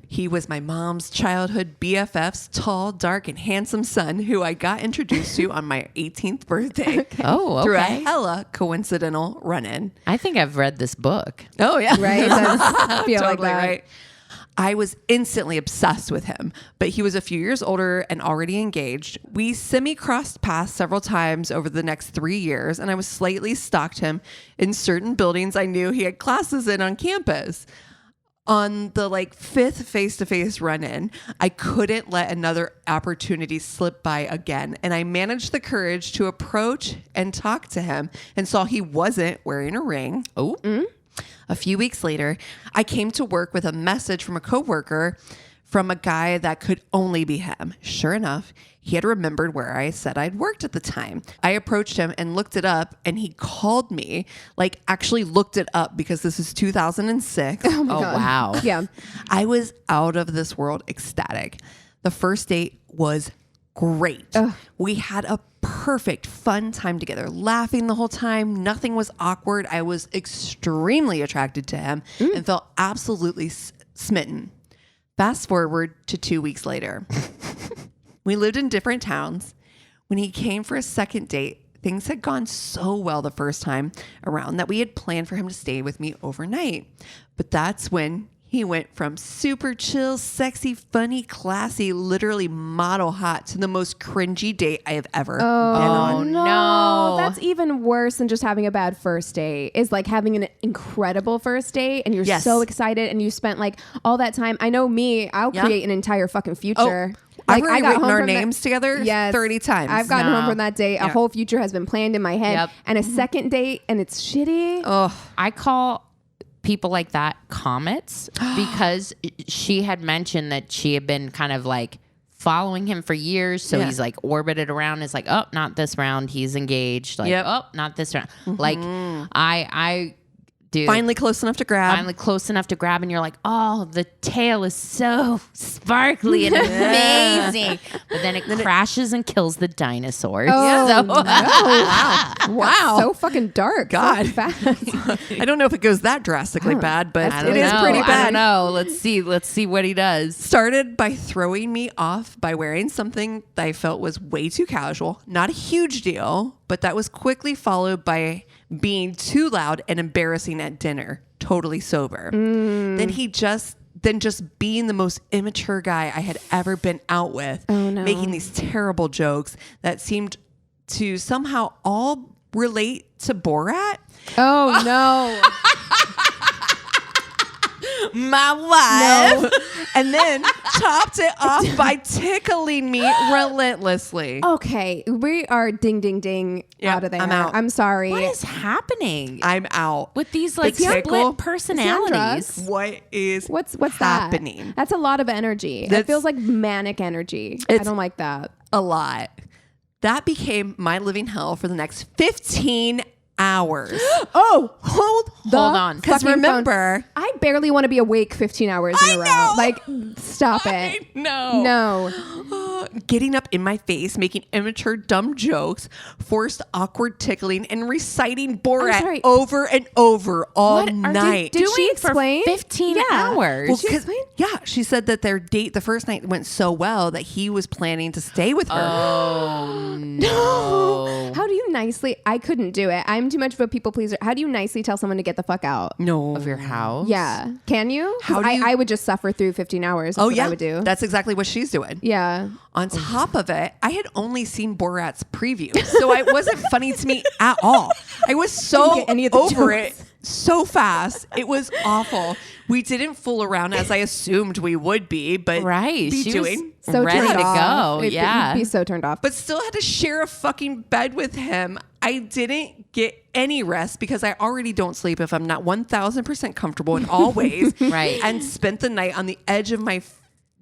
He was my mom's childhood BFF's tall, dark, and handsome son who I got introduced to on my 18th birthday. Oh, Through a okay. hella coincidental run-in. I think I've read this book. Oh yeah. Right? It does feel like Totally that. right. I was instantly obsessed with him, but he was a few years older and already engaged. We semi-crossed paths several times over the next 3 years, and I was slightly stalked him in certain buildings I knew he had classes in on campus. On the fifth face-to-face run-in, I couldn't let another opportunity slip by again, and I managed the courage to approach and talk to him and saw he wasn't wearing a ring. Oh. A few weeks later, I came to work with a message from a coworker from a guy that could only be him. Sure enough, he had remembered where I said I'd worked at the time. I approached him and looked it up, and he called me, actually looked it up because this is 2006. Oh, my Oh, God. wow. Yeah. I was out of this world ecstatic. The first date was great. We had a perfect fun time together, laughing the whole time. Nothing was awkward. I was extremely attracted to him and felt absolutely smitten. Fast forward to 2 weeks later. We lived in different towns. When he came for a second date, things had gone so well the first time around that we had planned for him to stay with me overnight. But that's when he went from super chill, sexy, funny, classy, literally model hot to the most cringy date I have ever been on. no. That's even worse than just having a bad first date. Is having an incredible first date and you're Yes. so excited and you spent all that time. I know me, I'll Yeah. create an entire fucking future. I've already written our from that- names together Yes. 30 times. I've gotten No. home from that date. A Yeah. whole future has been planned in my head. Yep. And a second date and it's shitty. Oh, I call people like that comets because she had mentioned that she had been kind of following him for years. So Yeah. he's orbited around. It's oh, not this round. He's engaged. Yep. Oh, not this round. I dude. finally close enough to grab. Finally close enough to grab, and you're like, oh, the tail is so sparkly and amazing. But then it crashes and kills the dinosaurs. Oh, So- no. Wow. So fucking dark. God. So fast. I don't know if it goes that drastically bad, but I don't it is know. pretty I bad. don't know. Let's see what he does. Started by throwing me off by wearing something that I felt was way too casual. Not a huge deal, but that was quickly followed by being too loud and embarrassing at dinner, totally sober. Then just being the most immature guy I had ever been out with, making these terrible jokes that seemed to somehow all relate to Borat. Oh, no. My wife. And then topped it off by tickling me relentlessly. Okay. We are ding, ding, ding Yeah, out of there. I'm out. I'm sorry. What is happening I'm out. with these The tickle? split personalities? What is What's happening? that? That's a lot of energy. It That's- feels like manic energy. I It's- don't like that. A lot. That became my living hell for the next 15 hours. Oh, hold on. Because remember, I barely want to be awake 15 hours in a row. know. Stop it. no. No. getting up in my face, making immature, dumb jokes, forced awkward tickling, and reciting Borat over and over all night. Did she explain? 15 hours. Well, Did she explain? Yeah, she said that their date, the first night, went so well that he was planning to stay with her. Oh, no. How do you nicely? I couldn't do it. I'm too much of a people pleaser. How do you nicely tell someone to get the fuck out? No. Of your house? Yeah. Can you? How do you- I would just suffer through 15 hours. That's what I would do. That's exactly what she's doing. Yeah. On top of it, I had only seen Borat's preview, so it wasn't funny to me at all. I was so get any of the over jokes. it so fast. It was awful. We didn't fool around as I assumed we would be, but Right. be She doing. was So ready turned to off. go. Yeah. You'd be so turned off. But still had to share a fucking bed with him. I didn't get any rest because I already don't sleep if I'm not 1,000% comfortable in all ways. Right. And spent the night on the edge of my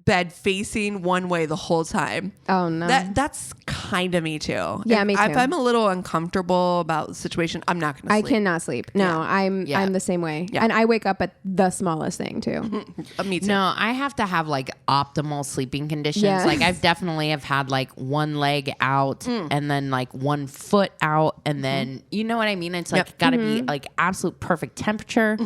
bed facing one way the whole time. Oh, no. That's kind of me too. Yeah, me too. If I'm a little uncomfortable about the situation, I'm not going to I sleep. cannot sleep. No, I'm the same way. Yeah. And I wake up at the smallest thing too. Me too. No, I have to have like optimal sleeping conditions. Yes. Like I've definitely have had like one leg out and then like one foot out. And then, you know what I mean? It's like gotta be like absolute perfect temperature,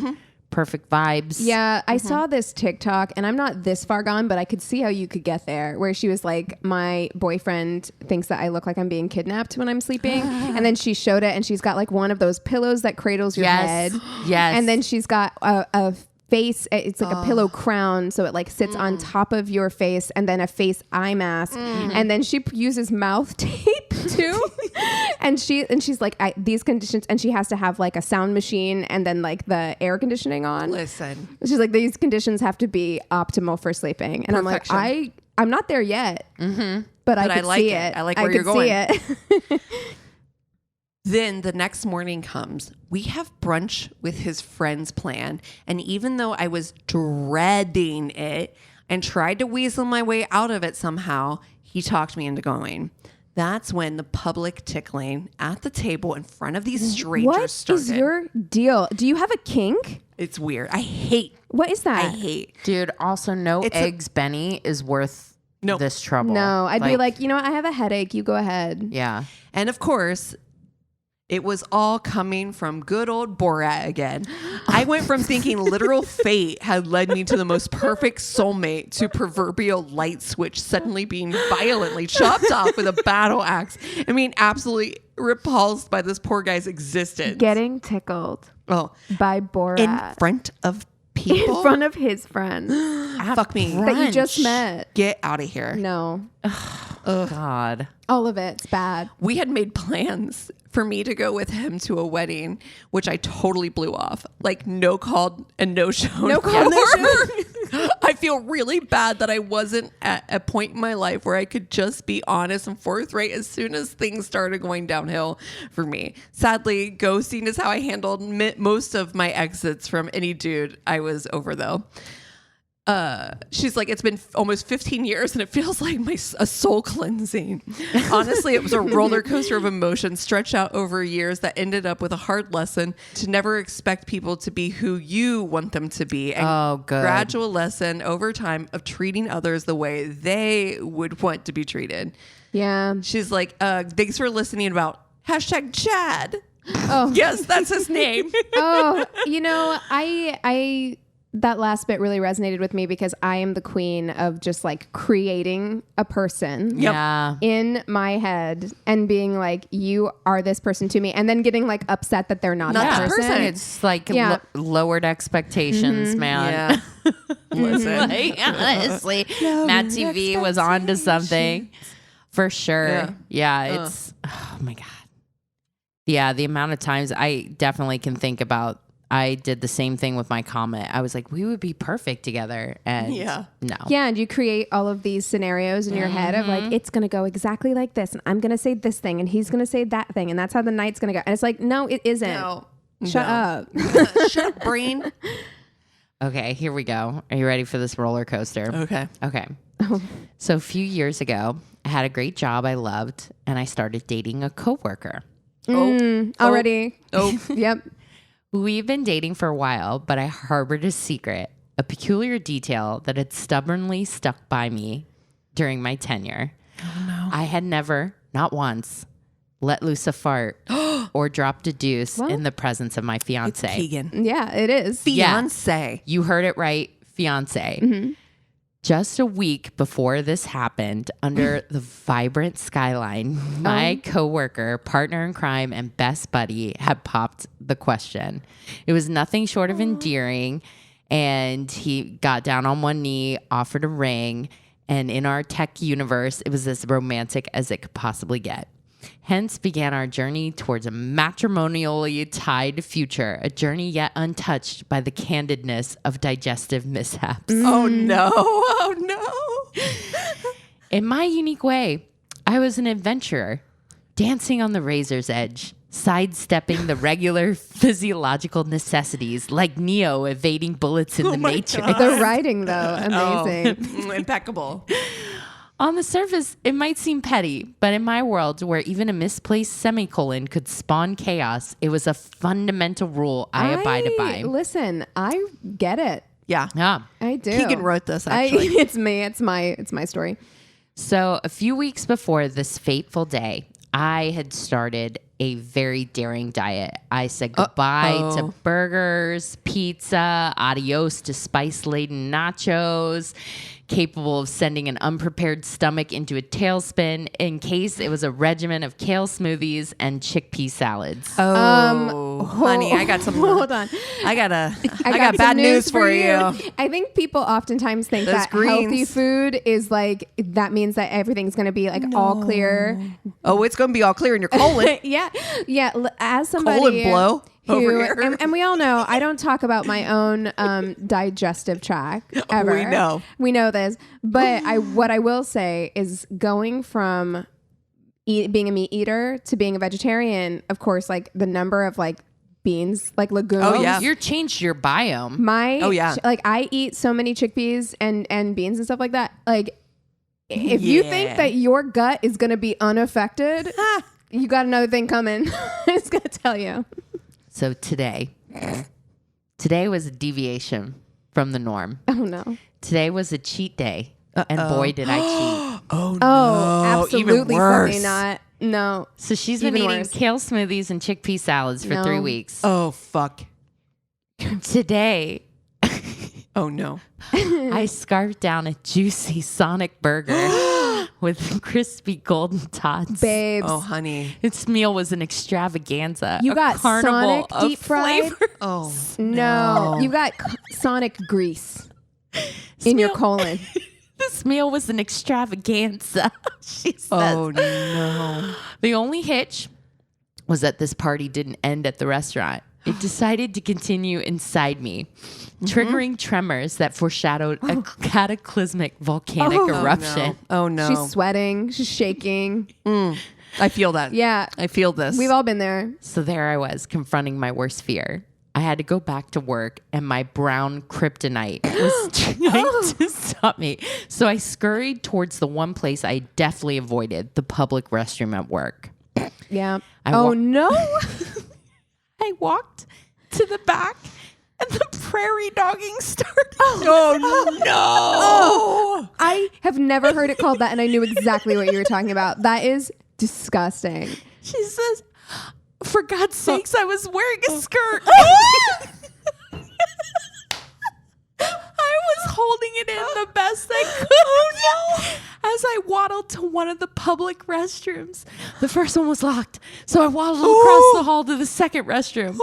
perfect vibes. Yeah, I saw this TikTok, and I'm not this far gone, but I could see how you could get there, where she was like, my boyfriend thinks that I look like I'm being kidnapped when I'm sleeping. And then she showed it, and she's got like one of those pillows that cradles your head. Yes. And then she's got a face, it's like a pillow crown, so it like sits on top of your face, and then a face eye mask. And then she uses mouth tape too. and she's like, these conditions, and she has to have like a sound machine and then like the air conditioning on. Listen. She's like, these conditions have to be optimal for sleeping. And Perfection. I'm like, I'm not there yet, but I I could like see it. it. I like where you're could see going. it. Then the next morning comes. We have brunch with his friends planned. And even though I was dreading it and tried to weasel my way out of it somehow, he talked me into going. That's when the public tickling at the table in front of these strangers What started. is your deal? Do you have a kink? It's weird. I hate. What is that? I hate. Dude, also no It's a- eggs Benny is worth Nope. this trouble. No, I'd be like, you know what? I have a headache. You go ahead. Yeah. And of course, it was all coming from good old Borat again. I went from thinking literal fate had led me to the most perfect soulmate to proverbial light switch suddenly being violently chopped off with a battle axe. I mean, absolutely repulsed by this poor guy's existence. Getting tickled Oh, by Borat in front of people? in front of his friends Fuck me. that you just Brunch. met. Get out of here. No, God. all of it's bad. We had made plans for me to go with him to a wedding, which I totally blew off. Like no call and no show. No call, no show. I feel really bad that I wasn't at a point in my life where I could just be honest and forthright as soon as things started going downhill for me. Sadly, ghosting is how I handled most of my exits from any dude I was over, though. She's like, it's been almost 15 years and it feels like a soul cleansing. Honestly, it was a roller coaster of emotions stretched out over years that ended up with a hard lesson to never expect people to be who you want them to be. And good. gradual lesson over time of treating others the way they would want to be treated. Yeah. She's like, thanks for listening about #Chad. Oh, Yes, that's his name. oh, you know, I that last bit really resonated with me because I am the queen of just like creating a person Yeah. in my head and being like, you are this person to me, and then getting like upset that they're not Not that that person. person. It's like Yeah. lowered expectations, man. Yeah. Listen. Like, honestly, Matt TV was on to something for sure. Yeah, it's oh my God. Yeah, the amount of times I definitely can think about. I did the same thing with my comet. I was like, we would be perfect together. And Yeah. no. Yeah, and you create all of these scenarios in your head of like, it's gonna go exactly like this, and I'm gonna say this thing, and he's gonna say that thing, and that's how the night's gonna go. And it's like, no, it isn't. No. Shut up. Shut up, brain. Okay, here we go. Are you ready for this roller coaster? Okay. Okay. So a few years ago, I had a great job I loved, and I started dating a coworker. Already. Oh. Yep. We've been dating for a while, but I harbored a secret, a peculiar detail that had stubbornly stuck by me during my tenure. Oh, no. I had never, not once, let loose a fart or dropped a deuce in the presence of my It's fiance. Keegan. Yeah, it is. Fiance. You heard it right, fiance. Just a week before this happened, under the vibrant skyline, my coworker, partner in crime, and best buddy had popped the question. It was nothing short of endearing, and he got down on one knee, offered a ring, and in our tech universe, it was as romantic as it could possibly get. Hence began our journey towards a matrimonially tied future, a journey yet untouched by the candidness of digestive mishaps. Oh, no. Oh, no. In my unique way, I was an adventurer, dancing on the razor's edge, sidestepping the regular physiological necessities like Neo evading bullets in the Matrix. God. The writing, though, amazing. Oh, impeccable. On the surface, it might seem petty, but in my world, where even a misplaced semicolon could spawn chaos, it was a fundamental rule I abided by. Listen, I get it. Yeah. Yeah. I do. Keegan wrote this, actually. It's me. It's my story. So a few weeks before this fateful day, I had started a very daring diet. I said goodbye to burgers, pizza, adios to spice-laden nachos, capable of sending an unprepared stomach into a tailspin in case it was a regimen of kale smoothies and chickpea salads. Honey, I got some. Hold on. I got some bad news for you. I think people oftentimes think Those that greens. healthy food is like, that means that everything's going to be like all clear. Oh, it's going to be all clear in your colon. Yeah. As somebody Colon blow who, over here. and we all know, I don't talk about my own digestive tract ever. We know this. But what I will say is going from being a meat eater to being a vegetarian, of course, like the number of like beans, like legumes. Oh, yeah. You're changed your biome. Like I eat so many chickpeas and beans and stuff like that. Like if you think that your gut is going to be unaffected, you got another thing coming. I'm just going to tell you. So today was a deviation from the norm. Oh no. Today was a cheat day. And boy, did I cheat. Oh, no. Oh, absolutely. Even worse. Something not. No. So she's been Even eating worse. kale smoothies and chickpea salads for 3 weeks. Oh, fuck. Today, Oh, no. I scarfed down a juicy Sonic burger with crispy golden tots. Babes. Oh, honey. Its meal was an extravaganza. You a got carnival Sonic of deep fried? flavor. Oh, No. You got Sonic grease in your colon. This meal was an extravaganza, she says. Oh, no. The only hitch was that this party didn't end at the restaurant. It decided to continue inside me, triggering tremors that foreshadowed a cataclysmic volcanic eruption. Oh, no. She's sweating. She's shaking. I feel that. Yeah. I feel this. We've all been there. So there I was, confronting my worst fear. I had to go back to work, and my brown kryptonite was trying to stop me. So I scurried towards the one place I definitely avoided, the public restroom at work. Yeah. I no. I walked to the back, and the prairie dogging started. Oh, no. I have never heard it called that, and I knew exactly what you were talking about. That is disgusting. She says, for God's sakes, I was wearing a skirt. I was holding it in the best I could. Oh, no. As I waddled to one of the public restrooms. The first one was locked, so I waddled across the hall to the second restroom,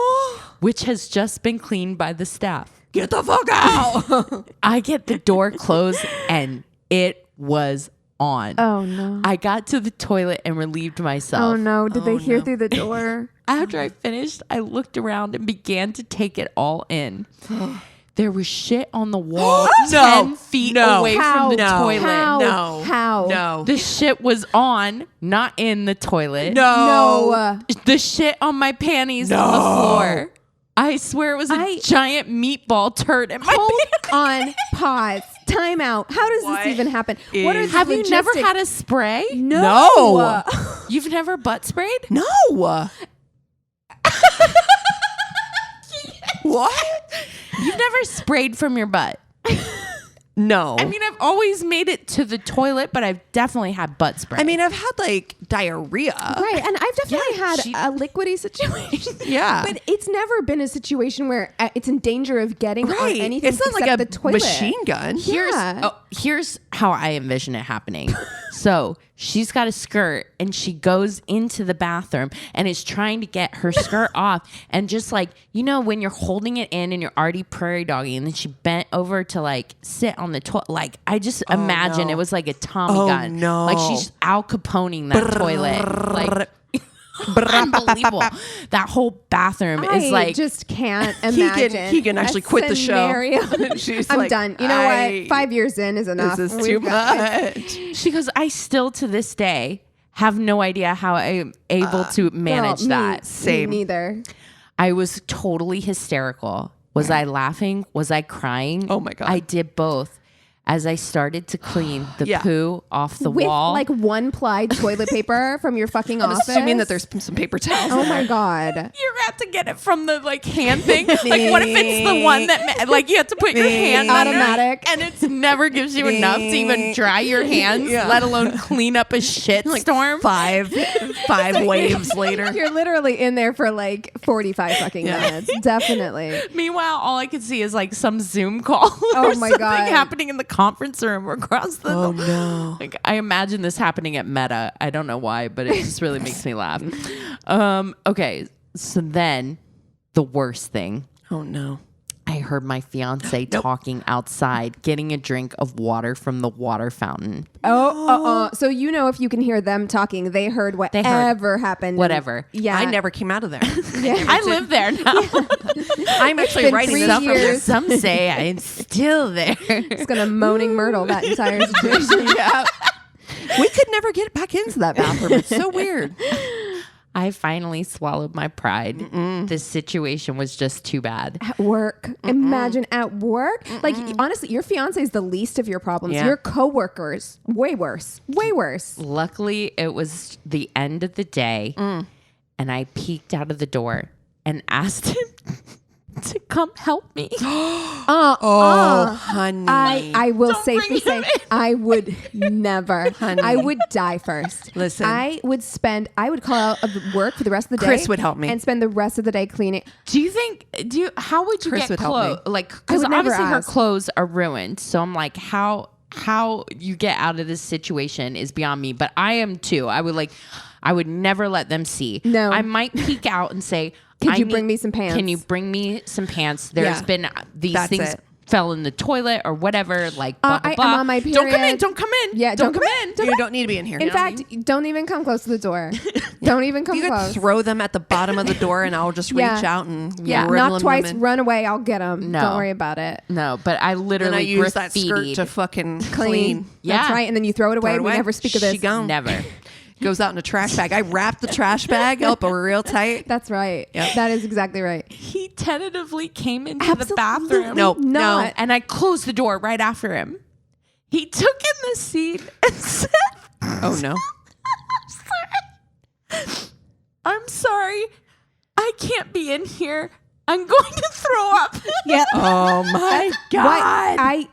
which has just been cleaned by the staff. Get the fuck out. I get the door closed, and it was on. Oh, no. I got to the toilet and relieved myself. Oh, no. Did they hear through the door? After I finished, I looked around and began to take it all in. There was shit on the wall 10 feet away from the toilet. How? No. The shit was on, not in the toilet. No. The shit on my panties on the floor. I swear it was a giant meatball turd in my Hold on. Pause. Time out. How does this even happen? What are the Have you never logistics? had a spray? No. You've never butt sprayed? No. What? You've never sprayed from your butt? No. I mean, I've always made it to the toilet, but I've definitely had butt spray. I mean, I've had like diarrhea. Right, and I've definitely Yeah, had she- a liquidy situation. Yeah. But it's never been a situation where it's in danger of getting on Right. anything It's not except like a the toilet. machine gun. Here's how I envision it happening. So she's got a skirt and she goes into the bathroom and is trying to get her skirt off. And just like, you know, when you're holding it in and you're already prairie dogging, and then she bent over to like sit on the toilet. Like, I just imagine no. it was like a Tommy gun. no. Like she's Al Caponeing that toilet. Like, unbelievable. That whole bathroom I is like, just can't imagine. Keegan actually a quit the show. scenario. She's I'm like, done. You know what? 5 years in is enough. This is We've too got- much. she goes, I still to this day have no idea how I'm able to manage Girl, that. Me neither. I was totally hysterical. Was I laughing? Was I crying? Oh my God. I did both. As I started to clean the Yeah. poo off the With wall. like one plied toilet paper from your fucking office. Assuming that there's some paper towels. Oh my God. you have to get it from the like hand thing. Like, what if it's the one that like you have to put your hand under Automatic. and it never gives you enough to even dry your hands, Yeah. let alone clean up a shit storm. Five waves later. You're literally in there for like 45 fucking minutes. Definitely. Meanwhile, all I could see is like some Zoom call Oh or my something God. happening in the conference room or across the. Oh no. Like, I imagine this happening at Meta. I don't know why, but it just really makes me laugh. Okay, so then the worst thing. Oh no. I heard my fiance talking outside, getting a drink of water from the water fountain. So you know if you can hear them talking, they heard whatever happened. Whatever. Yeah. I never came out of there. I live there now. I'm actually been writing 3 this up from there. years. Some say I'm still there. It's gonna moaning myrtle that entire situation. Yeah. We could never get back into that bathroom. It's so weird. I finally swallowed my pride. This situation was just too bad. At work. Imagine at work. Like, honestly, your fiance is the least of your problems. Yeah. Your coworkers, way worse. Way worse. Luckily, it was the end of the day, and I peeked out of the door and asked him to come help me. Honey. I will Don't safely bring him say in. I would never. Honey. I would die first. Listen. I would call out of work for the rest of the day. Chris would help me. And spend the rest of the day cleaning. How would you Chris get would help clothes? me. Like, because would never obviously her ask. clothes are ruined. So I'm like, how you get out of this situation is beyond me. But I am too. I would never let them see. No. I might peek out and say, Could you bring me some pants? Can you bring me some pants? There's Yeah. been these That's things it. fell in the toilet or whatever. Like, blah, blah, I'm blah. on my Don't come in. period. Don't come in. Yeah, don't come in. You don't need to be in here. In fact, don't even come close to the door. Don't even come You could close. throw them at the bottom of the door and I'll just reach out and knock riddle twice, them in. run away. I'll get them. No. Don't worry about it. No, but I Then literally I use that skirt graffitied. to fucking Clean. clean. Yeah. That's right. And then you throw it away. Throw it and we away. never speak of She this. gone. Never. Goes out in a trash bag. I wrap the trash bag up real tight. That's right. Yep. That is exactly right. He tentatively came into the Absolutely bathroom. No, not. no. And I closed the door right after him. He took in the seat and said, Oh no. I'm sorry. I can't be in here. I'm going to throw up. Yeah. Oh my God.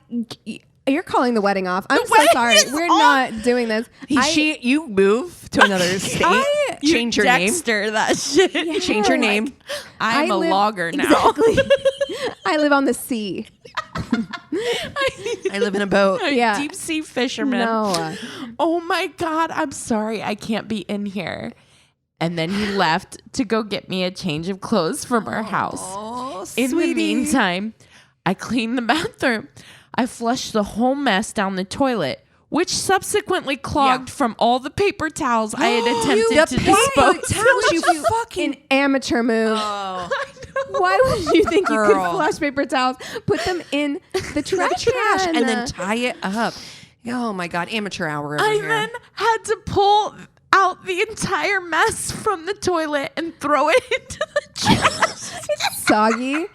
You're calling the wedding off. I'm so wedding sorry. is We're off. not doing this. You move to another state. Change your name. Dexter, that shit. Change your name. I'm I a live- logger now. Exactly. I live on the sea. I live in a boat. Yeah. Deep sea fisherman. No. Oh my God, I'm sorry. I can't be in here. And then he left to go get me a change of clothes from our house. Oh, In the meantime, I cleaned the bathroom. I flushed the whole mess down the toilet, which subsequently clogged from all the paper towels I had attempted to dispose. you fucking An amateur move. Oh. Why would you think you could Girl. flush paper towels? Put them in the trash can. and then tie it up. Oh my God, amateur hour over I here. then had to pull out the entire mess from the toilet and throw it into the trash. It's soggy.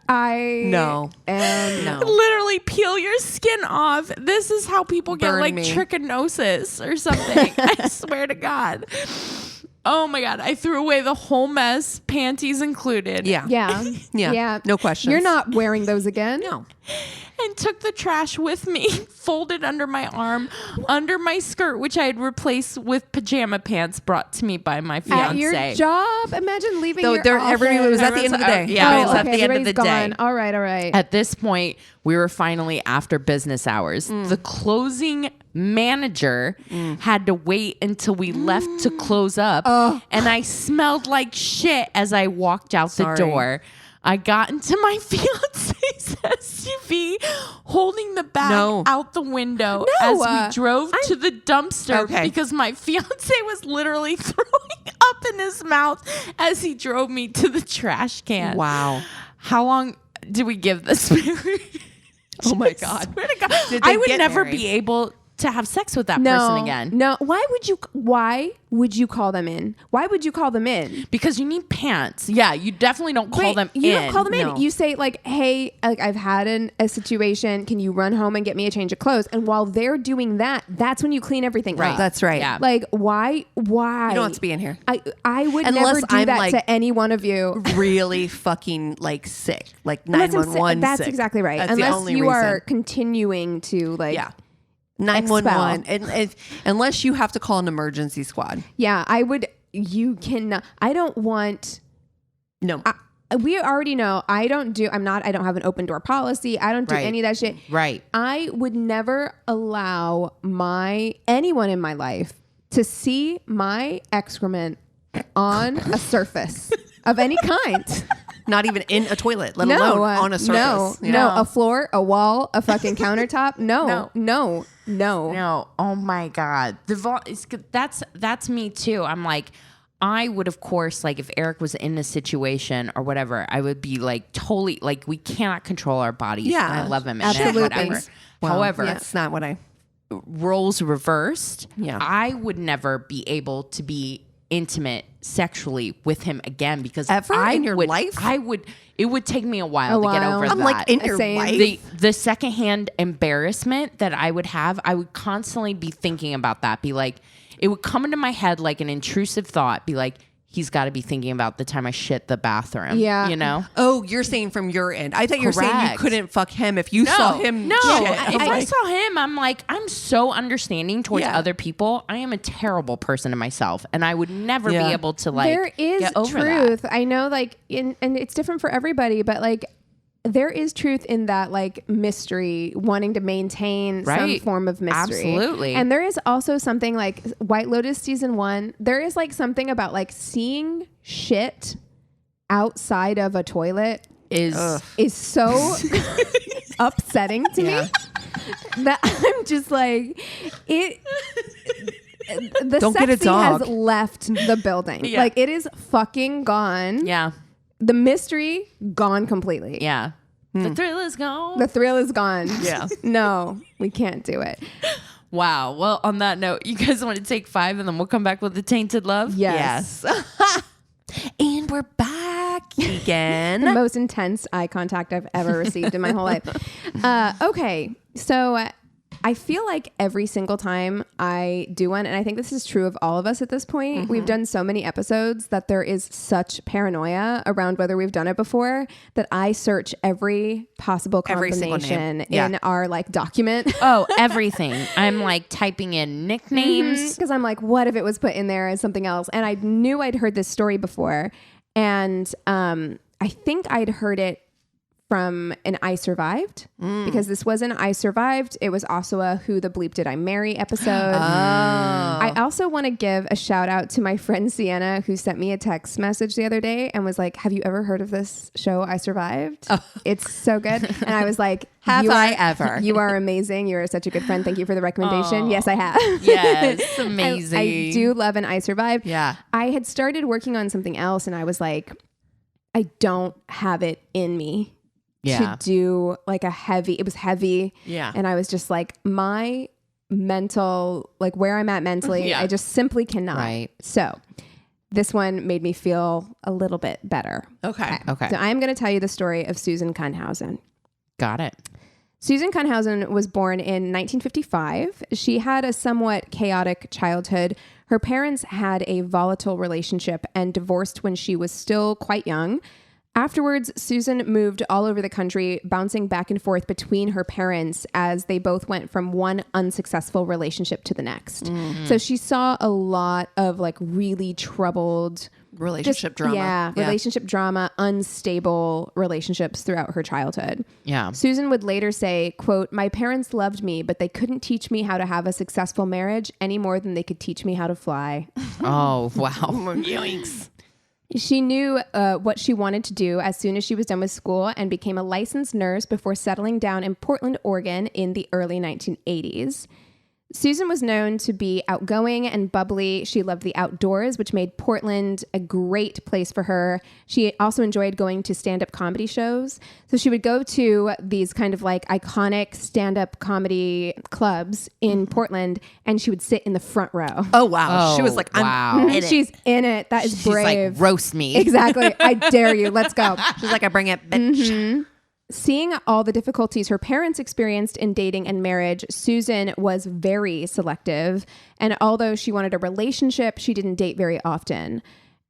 No. am Literally peel your skin off. This is how people get Burn like me. trichinosis or something. I swear to God. Oh my God. I threw away the whole mess, panties included. Yeah. Yeah. Yeah. No questions. You're not wearing those again. No. And took the trash with me, folded under my arm, under my skirt, which I had replaced with pajama pants brought to me by my fiance. At your job, imagine leaving So your office. everybody was at the end of the day. Yeah. It was at the end of everybody's the gone. day. All right. At this point, we were finally after business hours. The closing manager had to wait until we left to close up. And I smelled like shit as I walked out the door. I got into my fiance's SUV holding the bag out the window as we drove to the dumpster because my fiance was literally throwing up in his mouth as he drove me to the trash can. Wow. How long did we give this marriage? Oh my God. Swear to God. Did they I would get never married? be able to have sex with that person again. No. Why would you call them in? Why would you call them in? Because you need pants. Yeah, you definitely don't call them in. You don't call them in. No. You say like, hey, like I've had a situation. Can you run home and get me a change of clothes? And while they're doing that, that's when you clean everything up. That's right. Yeah. Like why? You don't have to be in here. I would Unless never do I'm, that like, to any one of you. Really fucking like sick. Like Unless I'm 911 That's sick. exactly right. That's the Unless only you are reason. continuing to like. Yeah. 911. And unless you have to call an emergency squad. Yeah, I would. You cannot. I don't want. No. We already know I don't have an open door policy. I don't do any of that shit. Right. I would never allow anyone in my life to see my excrement on a surface of any kind. Not even in a toilet, let alone on a surface. No, a floor, a wall, a fucking countertop. No. No. Oh my God. That's me too. I'm like, I would, of course, like if Eric was in a situation or whatever, I would be like totally like we cannot control our bodies. Yeah, and I love him. absolutely. And whatever. Well, However, that's not what I. roles reversed. Yeah. I would never be able to be intimate sexually with him again because Ever in your life? It would take me a while to get over I'm that. like in your Same. life. The secondhand embarrassment that I would have, I would constantly be thinking about that. Be like, it would come into my head like an intrusive thought. Be like, he's got to be thinking about the time I shit the bathroom. Yeah. You know? Oh, you're saying from your end. I thought you were saying you Correct. couldn't fuck him if you saw him. No, shit. if I saw him, I'm like, I'm so understanding towards Yeah. other people. I am a terrible person to myself, and I would never Yeah. be able to like. There is get over truth. That. I know, like, and it's different for everybody, but like, there is truth in that, like, mystery, wanting to maintain some Right. form of mystery. Absolutely. And there is also something like White Lotus season 1. There is like something about like seeing shit outside of a toilet Is so upsetting to me that I'm just like it. The Don't get a sexy dog. has left the building. Yeah. Like it is fucking gone. yeah, The mystery gone completely. yeah. The thrill is gone. The thrill is gone. Yeah. No, we can't do it. Wow. Well, on that note, you guys want to take 5 and then we'll come back with the Tainted Love? Yes. And we're back The again. most intense eye contact I've ever received in my whole life. Okay. So I feel like every single time I do one, and I think this is true of all of us at this point, we've done so many episodes that there is such paranoia around whether we've done it before that I search every possible Every single name. combination Yeah. in our like document. Oh, everything. I'm like typing in nicknames. Because I'm like, what if it was put in there as something else? And I knew I'd heard this story before. And I think I'd heard it from an I Survived because this was an I Survived. It was also a Who the Bleep Did I Marry episode. I also want to give a shout out to my friend Sienna who sent me a text message the other day and was like, have you ever heard of this show I Survived? It's so good. And I was like, Have "You I are- ever?" You are amazing. You are such a good friend. Thank you for the recommendation. Yes, I have. Yes, amazing. I do love an I Survived. Yeah. I had started working on something else and I was like, I don't have it in me to do like it was heavy. Yeah. And I was just like, my mental, like where I'm at mentally, I just simply cannot. Right. So this one made me feel a little bit better. Okay. Okay. So I'm going to tell you the story of Susan Kuhnhausen. Got it. Susan Kuhnhausen was born in 1955. She had a somewhat chaotic childhood. Her parents had a volatile relationship and divorced when she was still quite young. Afterwards, Susan moved all over the country, bouncing back and forth between her parents as they both went from one unsuccessful relationship to the next. So she saw a lot of like really troubled Relationship drama. Relationship drama, unstable relationships throughout her childhood. Yeah. Susan would later say, quote, "My parents loved me, but they couldn't teach me how to have a successful marriage any more than they could teach me how to fly." Oh, wow. Yoinks. She knew what she wanted to do as soon as she was done with school and became a licensed nurse before settling down in Portland, Oregon in the early 1980s. Susan was known to be outgoing and bubbly. She loved the outdoors, which made Portland a great place for her. She also enjoyed going to stand-up comedy shows. So she would go to these kind of like iconic stand-up comedy clubs in Portland, and she would sit in the front row. Oh, wow. She was Oh, like, wow. I'm in it. She's in it. That is She's brave. like, roast me. Exactly. I dare you. Let's go. She's like, I bring it, bitch. Seeing all the difficulties her parents experienced in dating and marriage, Susan was very selective. And although she wanted a relationship, she didn't date very often.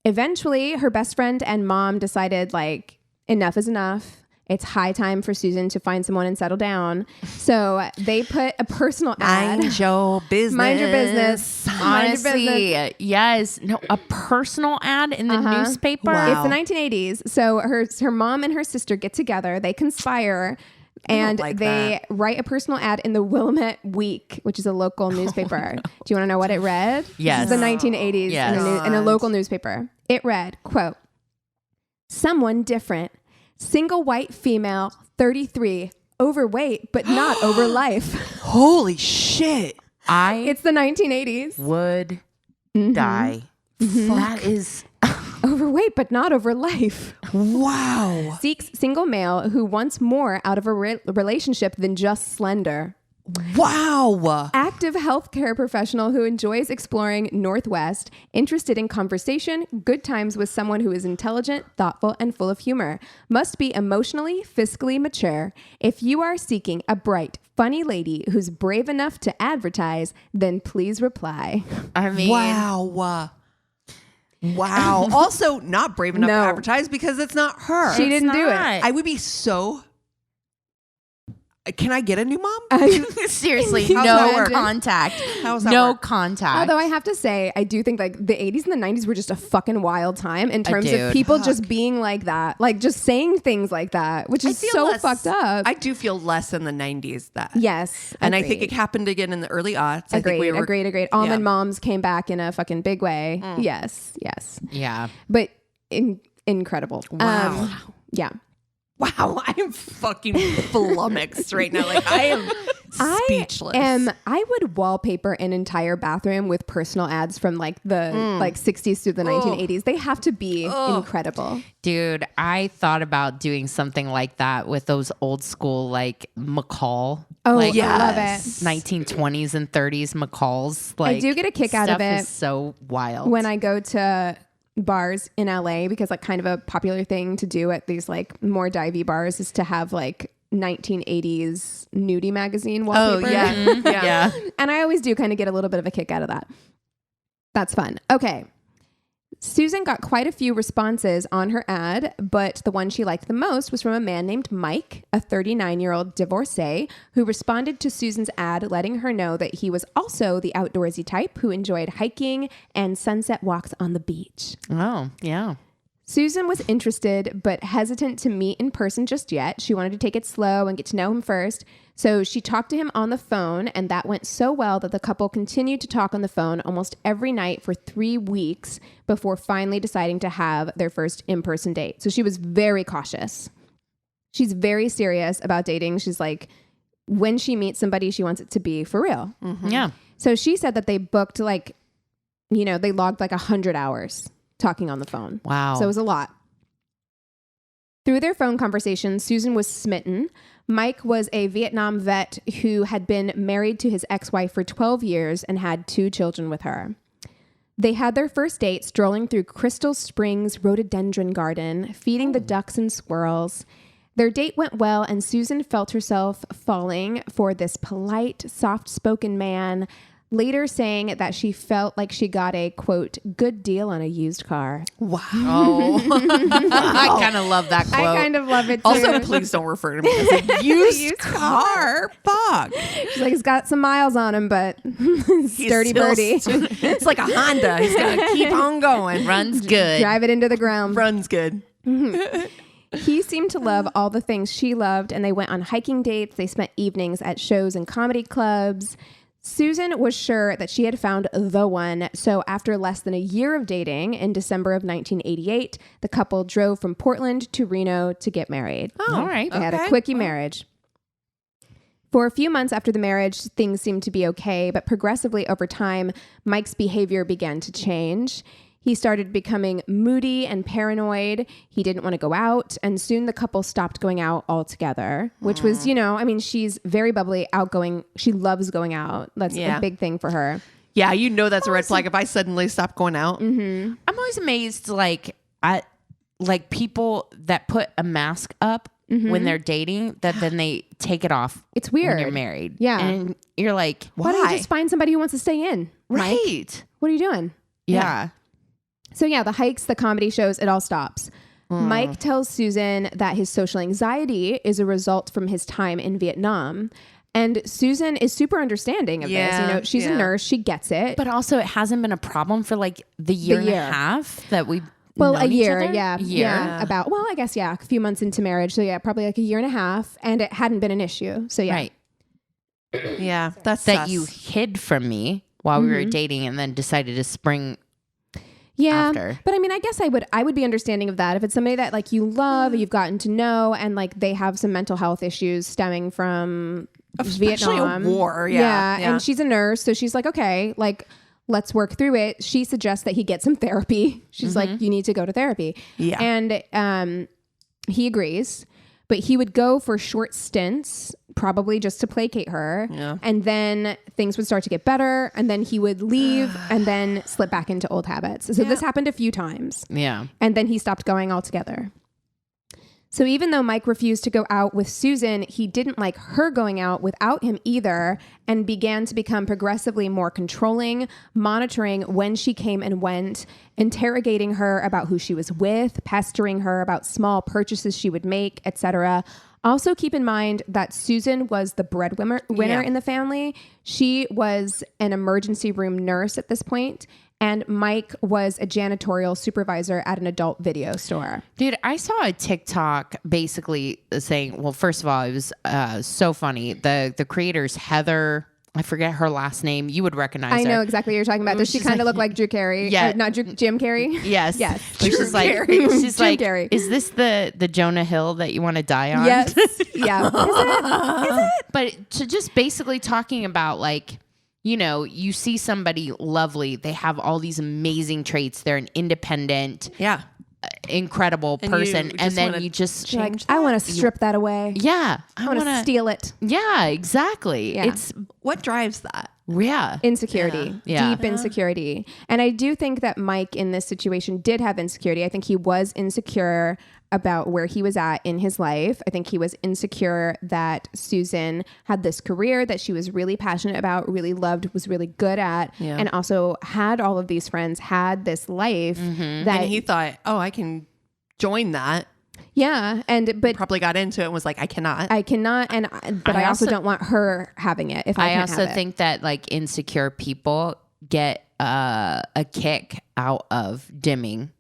Eventually, her best friend and mom decided, like, enough is enough. It's high time for Susan to find someone and settle down. So they put a personal ad. Mind your business. Mind your business. Mind your business. Honestly, yes. No, a personal ad in the newspaper. Wow. It's the 1980s. So her mom and her sister get together. They conspire. And like they write a personal ad in the Wilmette Week, which is a local newspaper. Do you want to know what it read? Yes. This is the 1980s Yes. in a local newspaper. It read, quote, "Someone different. Single white female, 33, overweight, but not over life." Holy shit. I It's the 1980s. would die. That is Overweight, but not over life. Wow. Seeks single male who wants more out of a relationship than just slender. Wow. Active healthcare professional who enjoys exploring Northwest, interested in conversation, good times with someone who is intelligent, thoughtful, and full of humor. Must be emotionally, fiscally mature. If you are seeking a bright, funny lady who's brave enough to advertise, then please reply. I mean, Wow. Wow. Also, not brave enough No. to advertise because it's not her. She didn't do it. I would be so. Can I get a new mom? seriously, How's no that? contact. How's that No work? contact. Although I have to say, I do think like the 80s and the 90s were just a fucking wild time in terms of Dude. people just being like that, like just saying things like that, which is so fucked up. I do feel less in the 90s that. Yes. And I think agreed. it happened again in the early aughts. I think Agreed. Almond yeah. moms came back in a fucking big way. Yes. yeah. But incredible. Wow. Yeah. Wow, I am fucking flummoxed right now. Like I am speechless. I would wallpaper an entire bathroom with personal ads from like the like 60s through the 1980s. They have to be incredible. Dude, I thought about doing something like that with those old school like McCall. Oh, like, I love it. 1920s and 30s McCalls. Like, I do get a kick out of stuff it is so wild. when I go to bars in LA, because like kind of a popular thing to do at these like more divey bars is to have like 1980s nudie magazine wallpaper. Oh yeah. yeah. And I always do kind of get a little bit of a kick out of that. That's fun. Okay. Susan got quite a few responses on her ad, but the one she liked the most was from a man named Mike, a 39-year-old divorcee, who responded to Susan's ad, letting her know that he was also the outdoorsy type who enjoyed hiking and sunset walks on the beach. Oh, yeah. Susan was interested, but hesitant to meet in person just yet. She wanted to take it slow and get to know him first. So she talked to him on the phone, and that went so well that the couple continued to talk on the phone almost every night for 3 weeks before finally deciding to have their first in-person date. So she was very cautious. She's very serious about dating. She's like, when she meets somebody, she wants it to be for real. Mm-hmm. Yeah. So she said that they booked like, they logged like 100 hours talking on the phone. Wow. So it was a lot. Through their phone conversation, Susan was smitten. Mike was a Vietnam vet who had been married to his ex-wife for 12 years and had 2 children with her. They had their first date strolling through Crystal Springs Rhododendron Garden, feeding the ducks and squirrels. Their date went well, and Susan felt herself falling for this polite, soft-spoken man, later saying that she felt like she got a, quote, good deal on a used car. Wow. I kind of love that quote. I kind of love it too. Also, please don't refer to me as a used car. Fuck. She's like, he's got some miles on him, but sturdy birdie. It's like a Honda. He's going to keep on going. Runs good. Drive it into the ground. Runs good. He seemed to love all the things she loved, and they went on hiking dates. They spent evenings at shows and comedy clubs. Susan was sure that she had found the one, so after less than a year of dating, in December of 1988, the couple drove from Portland to Reno to get married. Oh, all right. They had a quickie marriage. For a few months after the marriage, things seemed to be okay, but progressively over time, Mike's behavior began to change. He started becoming moody and paranoid. He didn't want to go out. And soon the couple stopped going out altogether, which was, you know, I mean, she's very bubbly, outgoing. She loves going out. That's a big thing for her. Yeah, you know that's a red flag if I suddenly stop going out. Mm-hmm. I'm always amazed, at people that put a mask up when they're dating, that then they take it off. It's weird. When you're married. Yeah. And you're like, Why don't you just find somebody who wants to stay in? Right. Mike? What are you doing? Yeah. So yeah, the hikes, the comedy shows, it all stops. Mike tells Susan that his social anxiety is a result from his time in Vietnam. And Susan is super understanding of this. You know, she's a nurse. She gets it. But also it hasn't been a problem for like the year and a half that we've Well, known a each year, other? yeah. Yeah. About, well, I guess, yeah, a few months into marriage. So yeah, probably like a year and a half. And it hadn't been an issue. So yeah. Right. Yeah, that's That sus. you hid from me while we were dating and then decided to spring after. But I mean, I guess I would be understanding of that if it's somebody that like you love, you've gotten to know, and like they have some mental health issues stemming from Especially Vietnam. a war. Yeah. And she's a nurse, so she's like, okay, like let's work through it. She suggests that he get some therapy. She's like, you need to go to therapy. Yeah. And he agrees, but he would go for short stints, probably just to placate her. Yeah. And then things would start to get better, and then he would leave and then slip back into old habits. So this happened a few times. Yeah. And then he stopped going altogether. So even though Mike refused to go out with Susan, he didn't like her going out without him either, and began to become progressively more controlling, monitoring when she came and went, interrogating her about who she was with, pestering her about small purchases she would make, etc. Also keep in mind that Susan was the breadwinner in the family. She was an emergency room nurse at this point, and Mike was a janitorial supervisor at an adult video store. Dude, I saw a TikTok basically saying, well, first of all, it was so funny. The creators, Heather, I forget her last name. You would recognize her. I know exactly what you're talking about. Does she kind of look like Drew Carey? Yeah. Not Jim Carrey? Yes. Yes. She's like, Jim like, Carrey. is this the Jonah Hill that you want to die on? Yes. Yeah. Is it? But to just basically talking about like, you know, you see somebody lovely. They have all these amazing traits. They're an independent, incredible person. And then you just You're like, I want to strip that away. yeah, I want to steal it. Yeah, exactly. Yeah. It's What drives that? yeah. Insecurity. Yeah. Deep insecurity. And I do think that Mike in this situation did have insecurity. I think he was insecure about where he was at in his life. I think he was insecure that Susan had this career that she was really passionate about, really loved, was really good at, and also had all of these friends, had this life that And he thought, oh, I can join that. yeah. And, but Probably got into it and was like, I cannot. I cannot, but I also don't want her having it if I I can't also have it. think that like insecure people get a kick out of dimming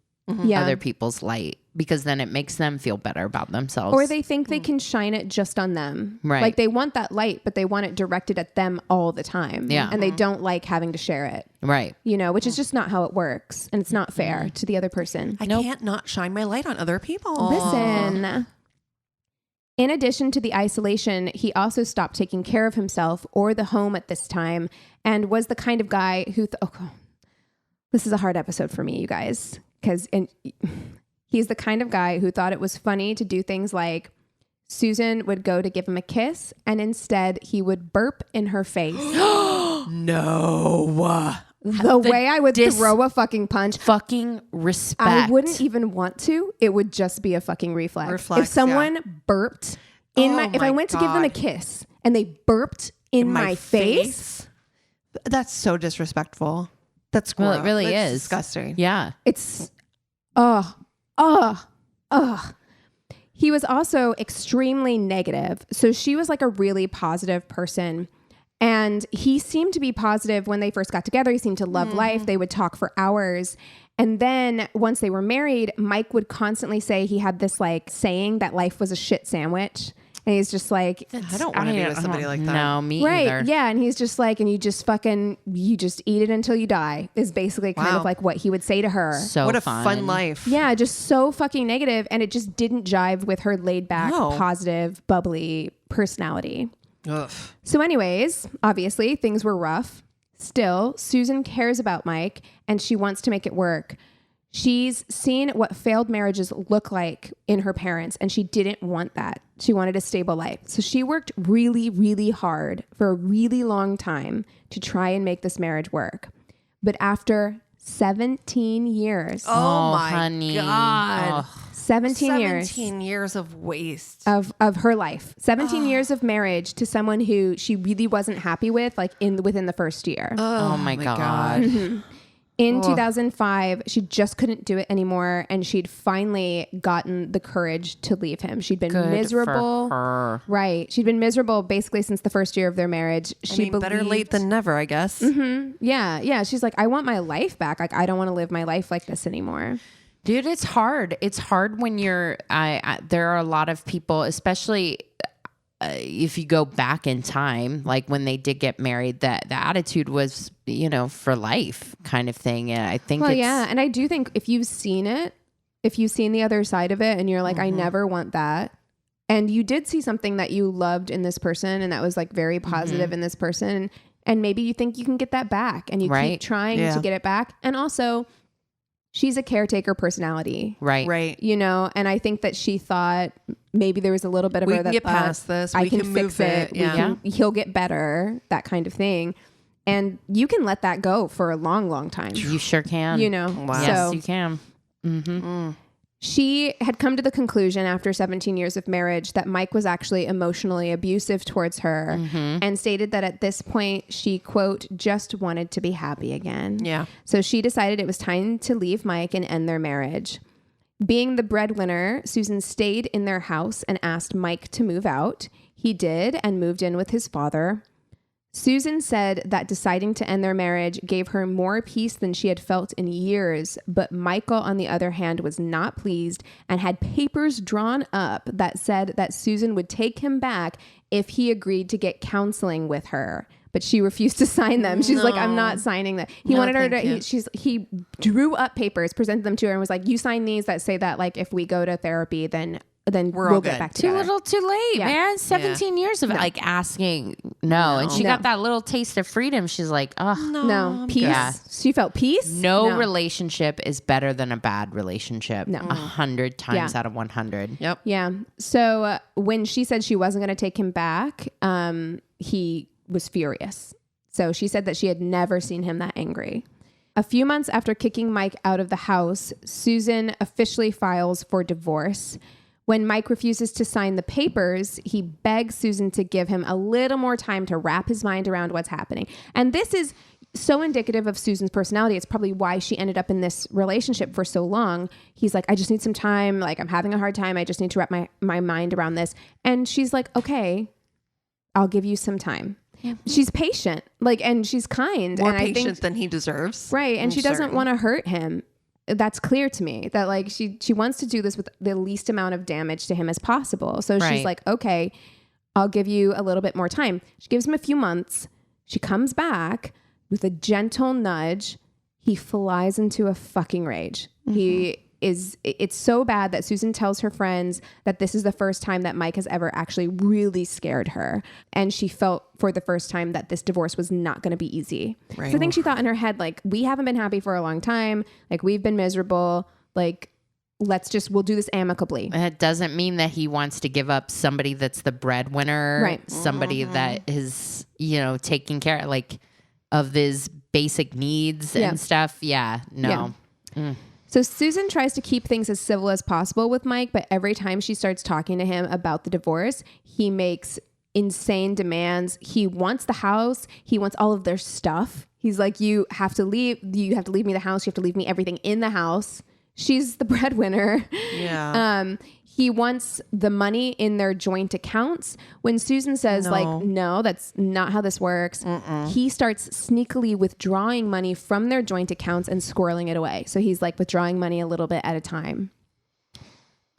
Yeah. other people's light, because then it makes them feel better about themselves. Or they think they can shine it just on them. Right. Like they want that light, but they want it directed at them all the time. Yeah. And they don't like having to share it, right. you know, which is just not how it works. And it's not fair to the other person. I can't not shine my light on other people. Listen. In addition to the isolation, he also stopped taking care of himself or the home at this time, and was the kind of guy who, this is a hard episode for me, you guys, because he's the kind of guy who thought it was funny to do things like Susan would go to give him a kiss, and instead he would burp in her face. No. The way I would throw a fucking punch. Fucking respect. I wouldn't even want to. It would just be a fucking reflex. If someone burped in if I went to give them a kiss and they burped in my face, That's so disrespectful. That's gross. Well, it really It's is disgusting. Yeah. It's, He was also extremely negative. So she was like a really positive person. And he seemed to be positive when they first got together. He seemed to love life. They would talk for hours. And then once they were married, Mike would constantly say he had this like saying that life was a shit sandwich. And he's just like, I don't want to be with somebody like that. No, me right. either. Yeah. And he's just like, and you just eat it until you die is basically kind of like what he would say to her. So What a fun life. Yeah, just so fucking negative, and it just didn't jive with her laid back, positive, bubbly personality. Ugh. So anyways, obviously things were rough. Still, Susan cares about Mike and she wants to make it work. She's seen what failed marriages look like in her parents, and she didn't want that. She wanted a stable life. So she worked really, really hard for a really long time to try and make this marriage work. But after 17 years, Oh my honey. God. 17 years 17 years of waste. of her life, 17 years of marriage to someone who she really wasn't happy with, like within the first year. Oh my God. In 2005, she just couldn't do it anymore, and she'd finally gotten the courage to leave him. She'd been Good miserable. for her. Right. She'd been miserable basically since the first year of their marriage. Better late than never, I guess. Yeah, yeah. She's like, I want my life back. Like, I don't want to live my life like this anymore. Dude, it's hard. It's hard when you're, there are a lot of people, especially if you go back in time, like when they did get married, that the attitude was, for life kind of thing. And I think yeah. And I do think if you've seen the other side of it and you're like, I never want that. And you did see something that you loved in this person and that was like very positive in this person. And maybe you think you can get that back and you keep trying to get it back. And also, she's a caretaker personality. Right. And I think that she thought maybe there was a little bit of We her can that get past this. I We can can fix move it. it. Yeah. He'll get better, that kind of thing. And you can let that go for a long, long time. you sure can. Wow. Yes, So you can. she had come to the conclusion after 17 years of marriage that Mike was actually emotionally abusive towards her and stated that at this point she, quote, just wanted to be happy again. Yeah. So she decided it was time to leave Mike and end their marriage. Being the breadwinner, Susan stayed in their house and asked Mike to move out. He did and moved in with his father. Susan said that deciding to end their marriage gave her more peace than she had felt in years, but Michael, on the other hand, was not pleased and had papers drawn up that said that Susan would take him back if he agreed to get counseling with her. But she refused to sign them. She's like, I'm not signing that. He wanted her to, he drew up papers, presented them to her and was like, you sign these that say that like if we go to therapy, then we'll all get good. back Too together. little, too late, Yeah. man. 17 years of like asking no. And she got that little taste of freedom. She's like, oh, No, peace. Yeah. She felt peace. no relationship is better than a bad relationship. No. 100 times Yeah. out of 100. Yep. Yeah. So when she said she wasn't going to take him back, he was furious. So she said that she had never seen him that angry. A few months after kicking Mike out of the house, Susan officially files for divorce. When Mike refuses to sign the papers, he begs Susan to give him a little more time to wrap his mind around what's happening. And this is so indicative of Susan's personality. It's probably why she ended up in this relationship for so long. He's like, I just need some time. Like, I'm having a hard time. I just need to wrap my mind around this. And she's like, okay, I'll give you some time. She's patient, and she's kind. More and patient I think, than he deserves. right. And she doesn't want to hurt him. That's clear to me that she wants to do this with the least amount of damage to him as possible. So she's like, okay, I'll give you a little bit more time. She gives him a few months. She comes back with a gentle nudge. He flies into a fucking rage. It's so bad that Susan tells her friends that this is the first time that Mike has ever actually really scared her. And she felt for the first time that this divorce was not going to be easy. Right. So I think she thought in her head, we haven't been happy for a long time. We've been miserable. We'll do this amicably. And it doesn't mean that he wants to give up somebody that's the breadwinner, Right. somebody that is, taking care of his basic needs and stuff. Yeah, no. Yeah. So Susan tries to keep things as civil as possible with Mike, but every time she starts talking to him about the divorce, he makes insane demands. He wants the house. He wants all of their stuff. He's like, you have to leave me the house. You have to leave me everything in the house. She's the breadwinner. Yeah. He wants the money in their joint accounts. When Susan says no, that's not how this works. He starts sneakily withdrawing money from their joint accounts and squirreling it away. So he's like withdrawing money a little bit at a time.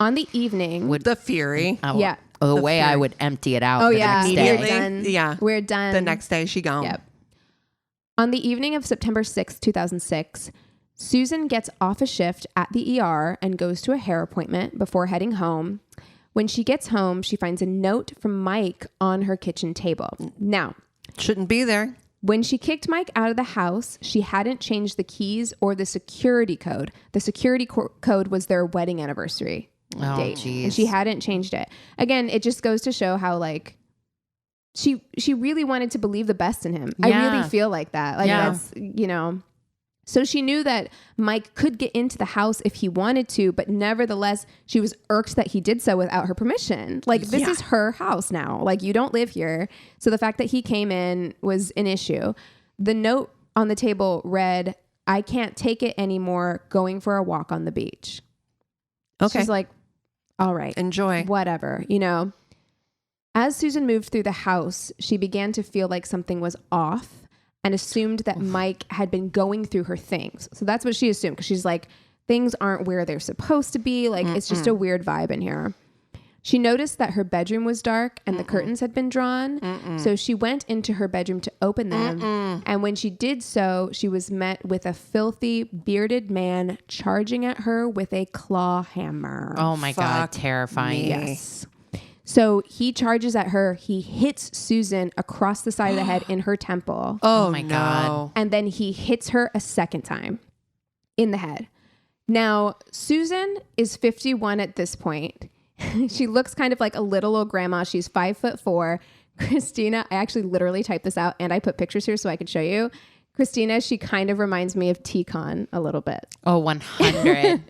On the evening, The fury. yeah. The way I would empty it out. Oh the yeah, next we're day. done. Yeah. We're done. The next day she gone. Yep. On the evening of September 6th, 2006, Susan gets off a shift at the ER and goes to a hair appointment before heading home. When she gets home, she finds a note from Mike on her kitchen table. Now, Shouldn't be there. when she kicked Mike out of the house, she hadn't changed the keys or the security code. The security code was their wedding anniversary date. Geez. And she hadn't changed it. Again, it just goes to show how like she really wanted to believe the best in him. I Yeah. really feel like that. Like that's, you know. So she knew that Mike could get into the house if he wanted to, but nevertheless, she was irked that he did so without her permission. Like, this is her house now. Like, you don't live here. So the fact that he came in was an issue. The note on the table read, "I can't take it anymore, going for a walk on the beach." Okay. She's like, all right. Enjoy. Whatever, you know. As Susan moved through the house, she began to feel like something was off and assumed that Mike had been going through her things. So that's what she assumed, because she's like, things aren't where they're supposed to be. Like, it's just a weird vibe in here. She noticed that her bedroom was dark and the curtains had been drawn. So she went into her bedroom to open them. And when she did so, she was met with a filthy, bearded man charging at her with a claw hammer. Oh my God, Fuck terrifying. me. Yes. So he charges at her. He hits Susan across the side of the head in her temple. Oh my no. God. And then he hits her a second time in the head. Now, Susan is 51 at this point. She looks kind of like a little old grandma. She's 5'4". Christina, I actually literally typed this out and I put pictures here so I could show you. Christina, she kind of reminds me of T-Con a little bit. Oh, 100.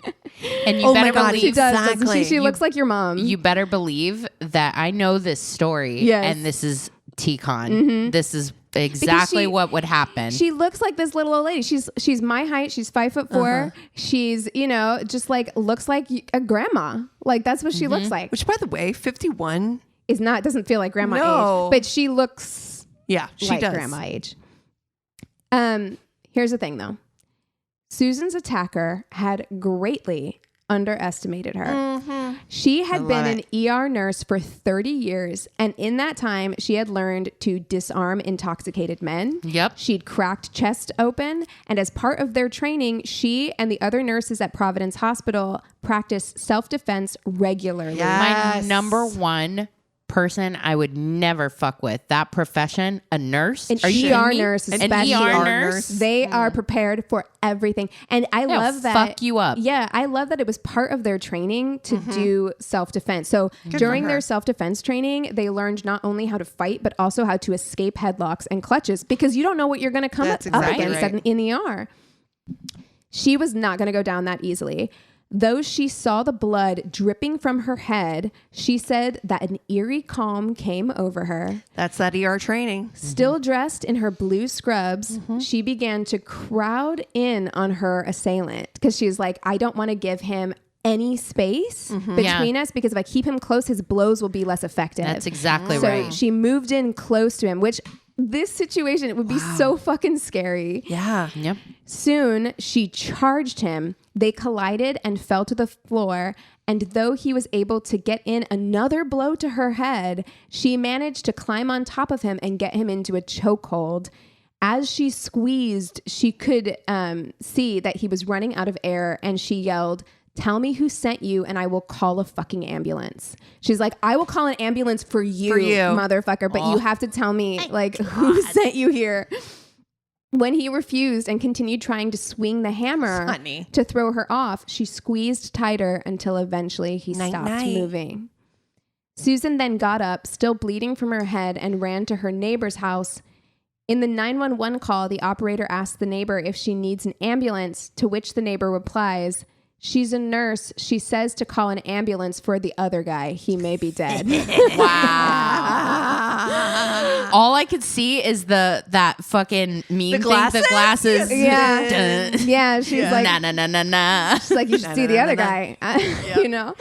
And you Oh my better God, believe She does, doesn't Exactly. she? She looks like your mom. you better believe that I know this story. Yes. And this is T-Con. This is exactly what would happen. She looks like this little old lady. She's my height. She's 5'4". She's, you know, just like looks like a grandma. Like that's what she looks like. Which, by the way, 51. Doesn't feel like grandma No. age, but she looks Yeah, she like does. grandma age. Here's the thing though. Susan's attacker had greatly underestimated her. She had been an ER nurse for 30 years, and in that time, she had learned to disarm intoxicated men. Yep. She'd cracked chests open, and as part of their training, she and the other nurses at Providence Hospital practiced self-defense regularly. Yes. My number one person I would never fuck with. That profession, a nurse. An Are you ER kidding me? nurse, An especially. ER nurse. They are prepared for everything. And I They'll love that. fuck you up. Yeah, I love that it was part of their training to do self-defense. So during their self-defense training, they learned not only how to fight, but also how to escape headlocks and clutches, because you don't know what you're going to come That's up exactly against right. in the ER. She was not going to go down that easily. Though she saw the blood dripping from her head, she said that an eerie calm came over her. That's that ER training. Still dressed in her blue scrubs, she began to crowd in on her assailant because she's like, I don't want to give him any space between us, because if I keep him close, his blows will be less effective. That's exactly So right. she moved in close to him, which this situation, it would be so fucking scary. Yeah. Yep. Soon, she charged him. They collided and fell to the floor. And though he was able to get in another blow to her head, she managed to climb on top of him and get him into a chokehold. As she squeezed, she could see that he was running out of air, and she yelled, "Tell me who sent you and I will call a fucking ambulance." She's like, I will call an ambulance for you, motherfucker, but you have to tell me who sent you here. When he refused and continued trying to swing the hammer to throw her off, she squeezed tighter until eventually he stopped moving. Susan then got up, still bleeding from her head, and ran to her neighbor's house. In the 911 call, the operator asks the neighbor if she needs an ambulance, to which the neighbor replies, "She's a nurse. She says to call an ambulance for the other guy. He may be dead." Wow. All I could see is that fucking meme glasses? thing, the glasses. Yeah. Yeah. She's like, nah. she's like, you should see the other guy. You know?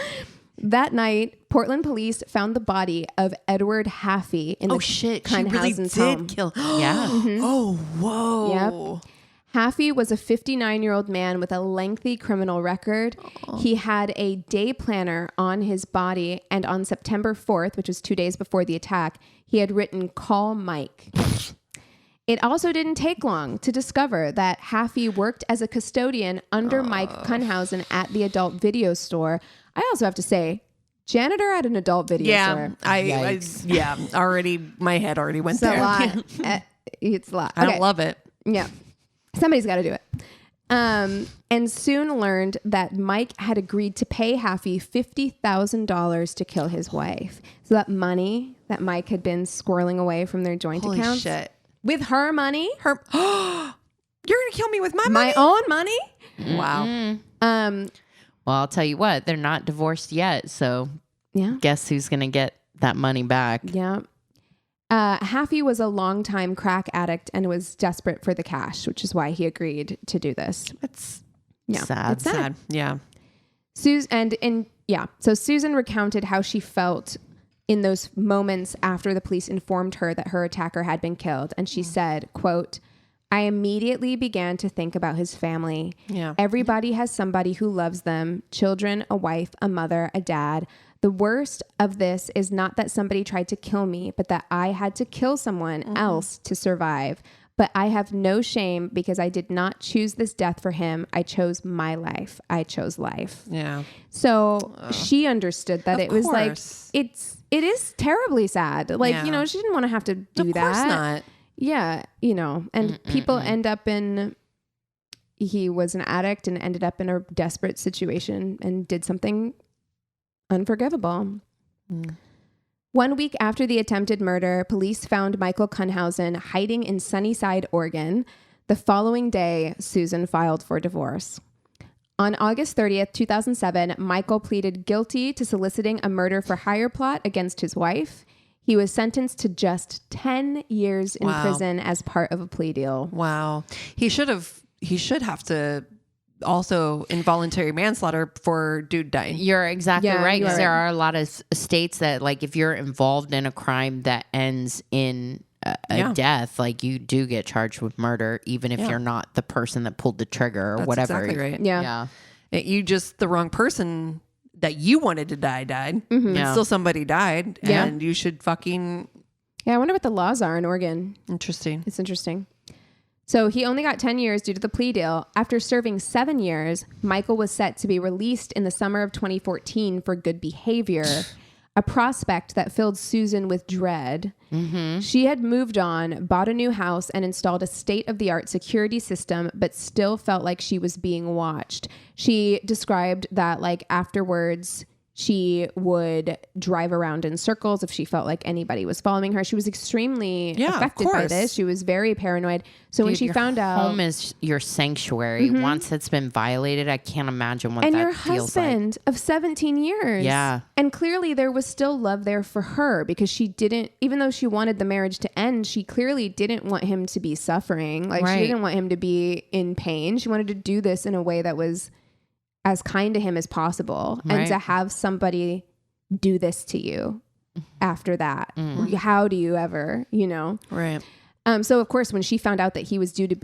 That night, Portland police found the body of Edward Haffey in the She really Kuhnhausen's did home. kill. Yeah. Oh, whoa. Yep. Haffey was a 59-year-old man with a lengthy criminal record. He had a day planner on his body, and on September 4th, which was 2 days before the attack, he had written, "Call Mike." It also didn't take long to discover that Haffey worked as a custodian under Mike Kuhnhausen at the adult video store. I also have to say, janitor at an adult video store. Already, my head already went It's a there. lot. It's a lot. I don't love it. Yeah. Somebody's got to do it. And soon learned that Mike had agreed to pay Haffey $50,000 to kill his wife. So that money that Mike had been squirreling away from their joint Holy accounts. shit. With her money. You're going to kill me with my My money? own money. Wow. Well, I'll tell you what, they're not divorced yet. So Yeah. guess who's going to get that money back? Yeah. Haffey was a longtime crack addict and was desperate for the cash, which is why he agreed to do this. It's Yeah. Sad. It's sad. Yeah. So Susan recounted how she felt in those moments after the police informed her that her attacker had been killed. And she said, quote, "I immediately began to think about his family. Yeah. Everybody has somebody who loves them, children, a wife, a mother, a dad. The worst of this is not that somebody tried to kill me, but that I had to kill someone else to survive. But I have no shame because I did not choose this death for him. I chose my life. I chose life." Yeah. So she understood that it was like, course. it is terribly sad. Like, Yeah. she didn't want to have to do Of that. course not. Yeah. And people end up he was an addict and ended up in a desperate situation and did something unforgivable. 1 week after the attempted murder, police found Michael Kuhnhausen hiding in Sunnyside, Oregon. The following day, Susan filed for divorce. On August 30th, 2007, Michael pleaded guilty to soliciting a murder for hire plot against his wife. He was sentenced to just 10 years in prison as part of a plea deal. Wow. He should have to also involuntary manslaughter for dude dying. You're exactly Yeah, right. you 'Cause are there right. are a lot of states that, like, if you're involved in a crime that ends in a death, like, you do get charged with murder, even if you're not the person that pulled the trigger or That's whatever. exactly right. Yeah. You just, the wrong person that you wanted to die died. Yeah. Still somebody died. Yeah. And you should fucking... Yeah, I wonder what the laws are in Oregon. Interesting. It's interesting. So he only got 10 years due to the plea deal. After serving 7 years, Michael was set to be released in the summer of 2014 for good behavior, a prospect that filled Susan with dread. She had moved on, bought a new house, and installed a state-of-the-art security system, but still felt like she was being watched. She described that, like, afterwards, she would drive around in circles if she felt like anybody was following her. She was extremely affected by course. this. She was very paranoid. So when Dude, she your found out, home is your sanctuary. Once it's been violated, I can't imagine what and that your feels like. husband of 17 years. Yeah. And clearly there was still love there for her because she didn't, even though she wanted the marriage to end, she clearly didn't want him to be suffering. Like Right. she didn't want him to be in pain. She wanted to do this in a way that was as kind to him as possible. And Right. to have somebody do this to you after that, how do you ever, Right. So of course, when she found out that he was due to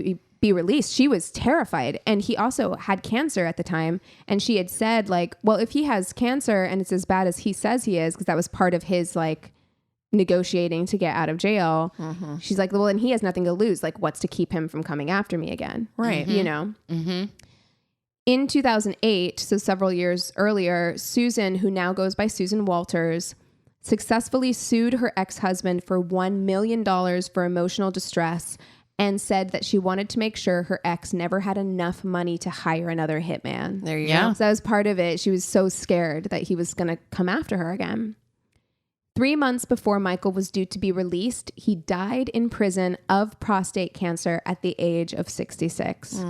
be released, she was terrified. And he also had cancer at the time. And she had said, like, well, if he has cancer and it's as bad as he says he is, because that was part of his, like, negotiating to get out of jail. She's like, well, then he has nothing to lose. Like, what's to keep him from coming after me again? Right. In 2008, so several years earlier, Susan, who now goes by Susan Walters, successfully sued her ex-husband for $1 million for emotional distress and said that she wanted to make sure her ex never had enough money to hire another hitman. There you Yeah. go. So that was part of it. She was so scared that he was going to come after her again. 3 months before Michael was due to be released, he died in prison of prostate cancer at the age of 66.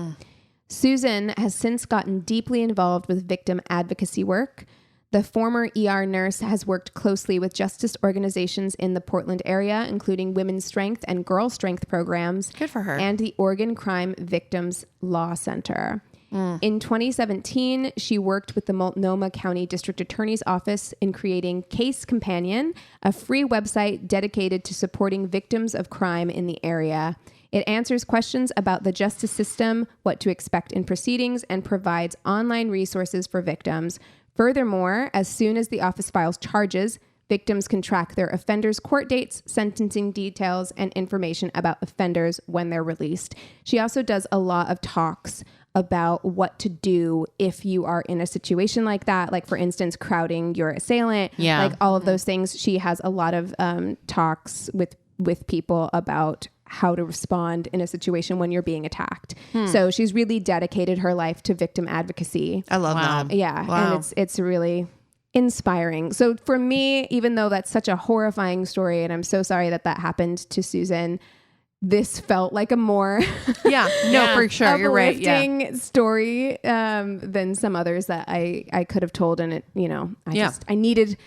Susan has since gotten deeply involved with victim advocacy work. The former ER nurse has worked closely with justice organizations in the Portland area, including Women's Strength and Girl Strength programs. Good for her. And the Oregon Crime Victims Law Center. In 2017, she worked with the Multnomah County District Attorney's Office in creating Case Companion, a free website dedicated to supporting victims of crime in the area. It answers questions about the justice system, what to expect in proceedings, and provides online resources for victims. Furthermore, as soon as the office files charges, victims can track their offenders' court dates, sentencing details, and information about offenders when they're released. She also does a lot of talks about what to do if you are in a situation like that. Like, for instance, crowding your assailant. Yeah. Like all of those things. She has a lot of talks with people about how to respond in a situation when you're being attacked. So she's really dedicated her life to victim advocacy. I love that. Yeah. Wow. And it's really inspiring. So for me, even though that's such a horrifying story, and I'm so sorry that happened to Susan, this felt like a more For sure. You're right. Yeah. uplifting story than some others that I could have told. And it, I needed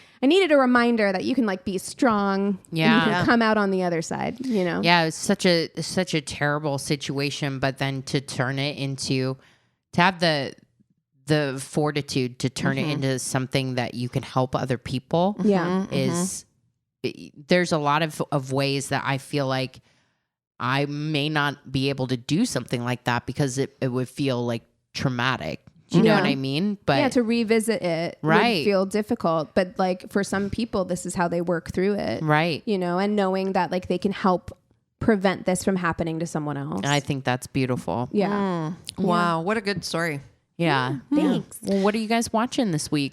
a reminder that you can like be strong. Yeah. And you can come out on the other side, Yeah, it's such a terrible situation, but then to turn it into, to have the fortitude to turn it into something that you can help other people. Yeah. Is there's a lot of ways that I feel like I may not be able to do something like that because it would feel like traumatic. Do you know what I mean? But to revisit it would feel difficult. But like for some people, this is how they work through it. Right. And knowing that like they can help prevent this from happening to someone else. I think that's beautiful. Yeah. Wow. What a good story. Yeah. Thanks. Well, what are you guys watching this week?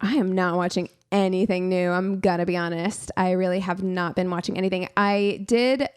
I am not watching anything new. I'm gonna be honest. I really have not been watching anything. I did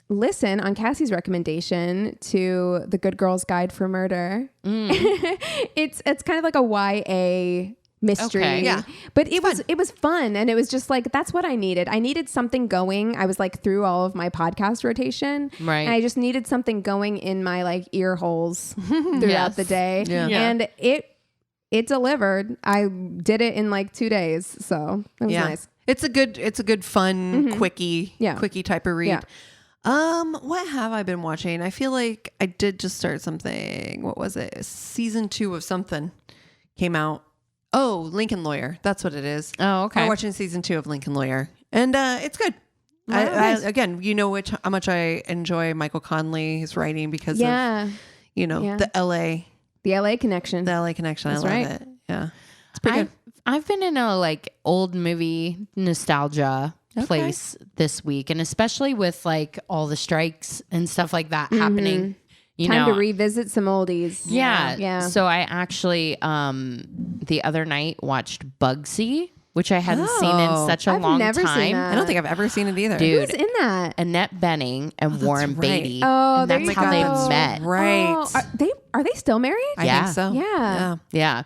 listen on Cassie's recommendation to The Good Girl's Guide for Murder. It's kind of like a YA mystery. Okay. Yeah. But it was fun, and it was just like that's what I needed. I needed something going. I was like through all of my podcast rotation. Right. And I just needed something going in my like ear holes throughout the day. Yeah. And it delivered. I did it in like 2 days. So it was nice. It's a good fun, quickie type of read. Yeah. What have I been watching? I feel like I did just start something. What was it? Season 2 of something came out. Oh, Lincoln Lawyer. That's what it is. Oh, okay. I'm watching season 2 of Lincoln Lawyer, and it's good. Nice. Again, how much I enjoy Michael Conley's writing because of the LA connection. the LA connection. That's I love right. it. Yeah, it's pretty good. I've been in a like old movie nostalgia place this week, and especially with like all the strikes and stuff like that happening. Time to revisit some oldies. Yeah. So I actually the other night watched Bugsy, which I hadn't seen in such a long never time. seen that. I don't think I've ever seen it either. Dude, Who's in that? Annette Bening and Warren right. Beatty. Oh, and there that's you how go. they met. Right. Oh, are they still married? I Yeah. think so. Yeah. Yeah.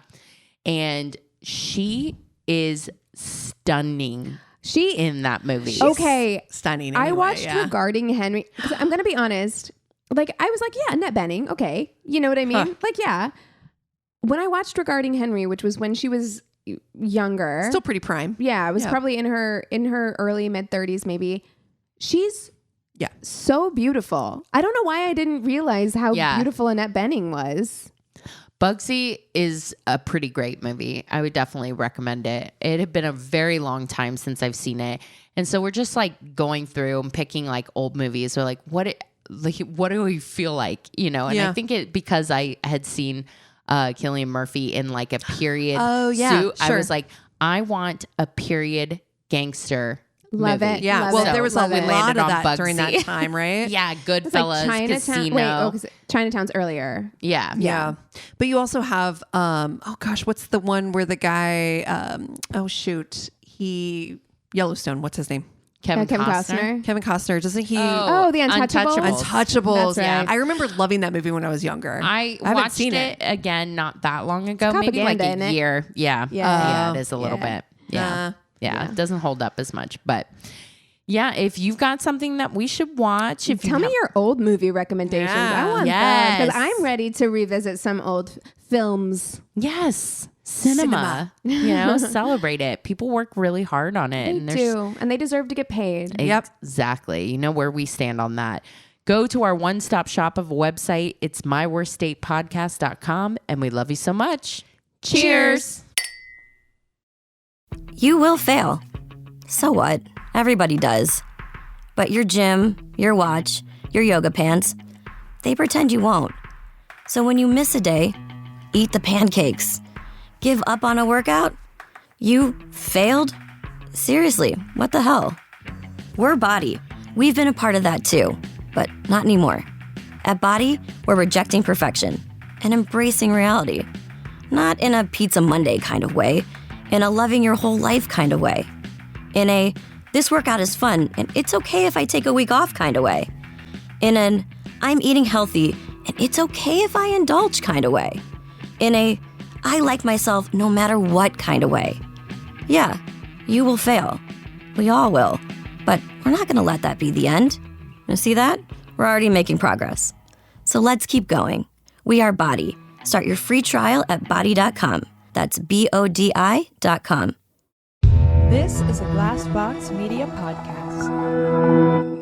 And she is stunning She in that movie. okay. Stunning. I anyway, watched yeah. Regarding Henry. 'Cause I'm gonna be honest. Like I was like, yeah, Annette Bening. Okay, you know what I mean? Huh. Like, yeah. When I watched Regarding Henry, which was when she was younger, Still pretty prime. yeah, it was probably in her early mid 30s, maybe. She's so beautiful. I don't know why I didn't realize how beautiful Annette Bening was. Bugsy is a pretty great movie. I would definitely recommend it. It had been a very long time since I've seen it. And so we're just like going through and picking like old movies. We're like, what do we feel like? And I think it because I had seen Cillian Murphy in like a period suit. Sure. I was like, I want a period gangster Love movie. it. Yeah. Love Well, it. there was a Love it. lot Landed of on that during Bugsy. that time, right? Yeah, It's like Goodfellas, Chinatown. Casino. Wait, 'cause Chinatown's earlier. Yeah. Yeah. But you also have, what's the one where the guy, Yellowstone, what's his name? Kevin Kevin Costner. Costner. Kevin Costner. Doesn't he? Oh, The Untouchables. Untouchables. That's right. I remember loving that movie when I was younger. I haven't watched seen it again not that long ago, maybe like propaganda, a isn't it? year. Yeah. Yeah. It is a little Yeah. bit. Yeah. It doesn't hold up as much. But yeah, if you've got something that we should watch, Tell me your old movie recommendations. Yeah. I want that Yes. because I'm ready to revisit some old films. Yes. cinema. Celebrate it. People work really hard on it. They do, and they deserve to get paid. Yep. Exactly. You know where we stand on that. Go to our one-stop shop of a website. It's myworstdatepodcast.com, and we love you so much. Cheers. You will fail. So what? Everybody does. But your gym, your watch, your yoga pants, they pretend you won't. So when you miss a day, eat the pancakes. Give up on a workout? You failed? Seriously, what the hell? We're Body. We've been a part of that too, but not anymore. At Body, we're rejecting perfection and embracing reality. Not in a Pizza Monday kind of way, in a loving your whole life kind of way. In a, this workout is fun and it's okay if I take a week off kind of way. In an, I'm eating healthy and it's okay if I indulge kind of way. In a, I like myself no matter what kind of way. Yeah, you will fail. We all will. But we're not going to let that be the end. You see that? We're already making progress. So let's keep going. We are Body. Start your free trial at body.com. That's BODI.com. This is a Glass Box Media Podcast.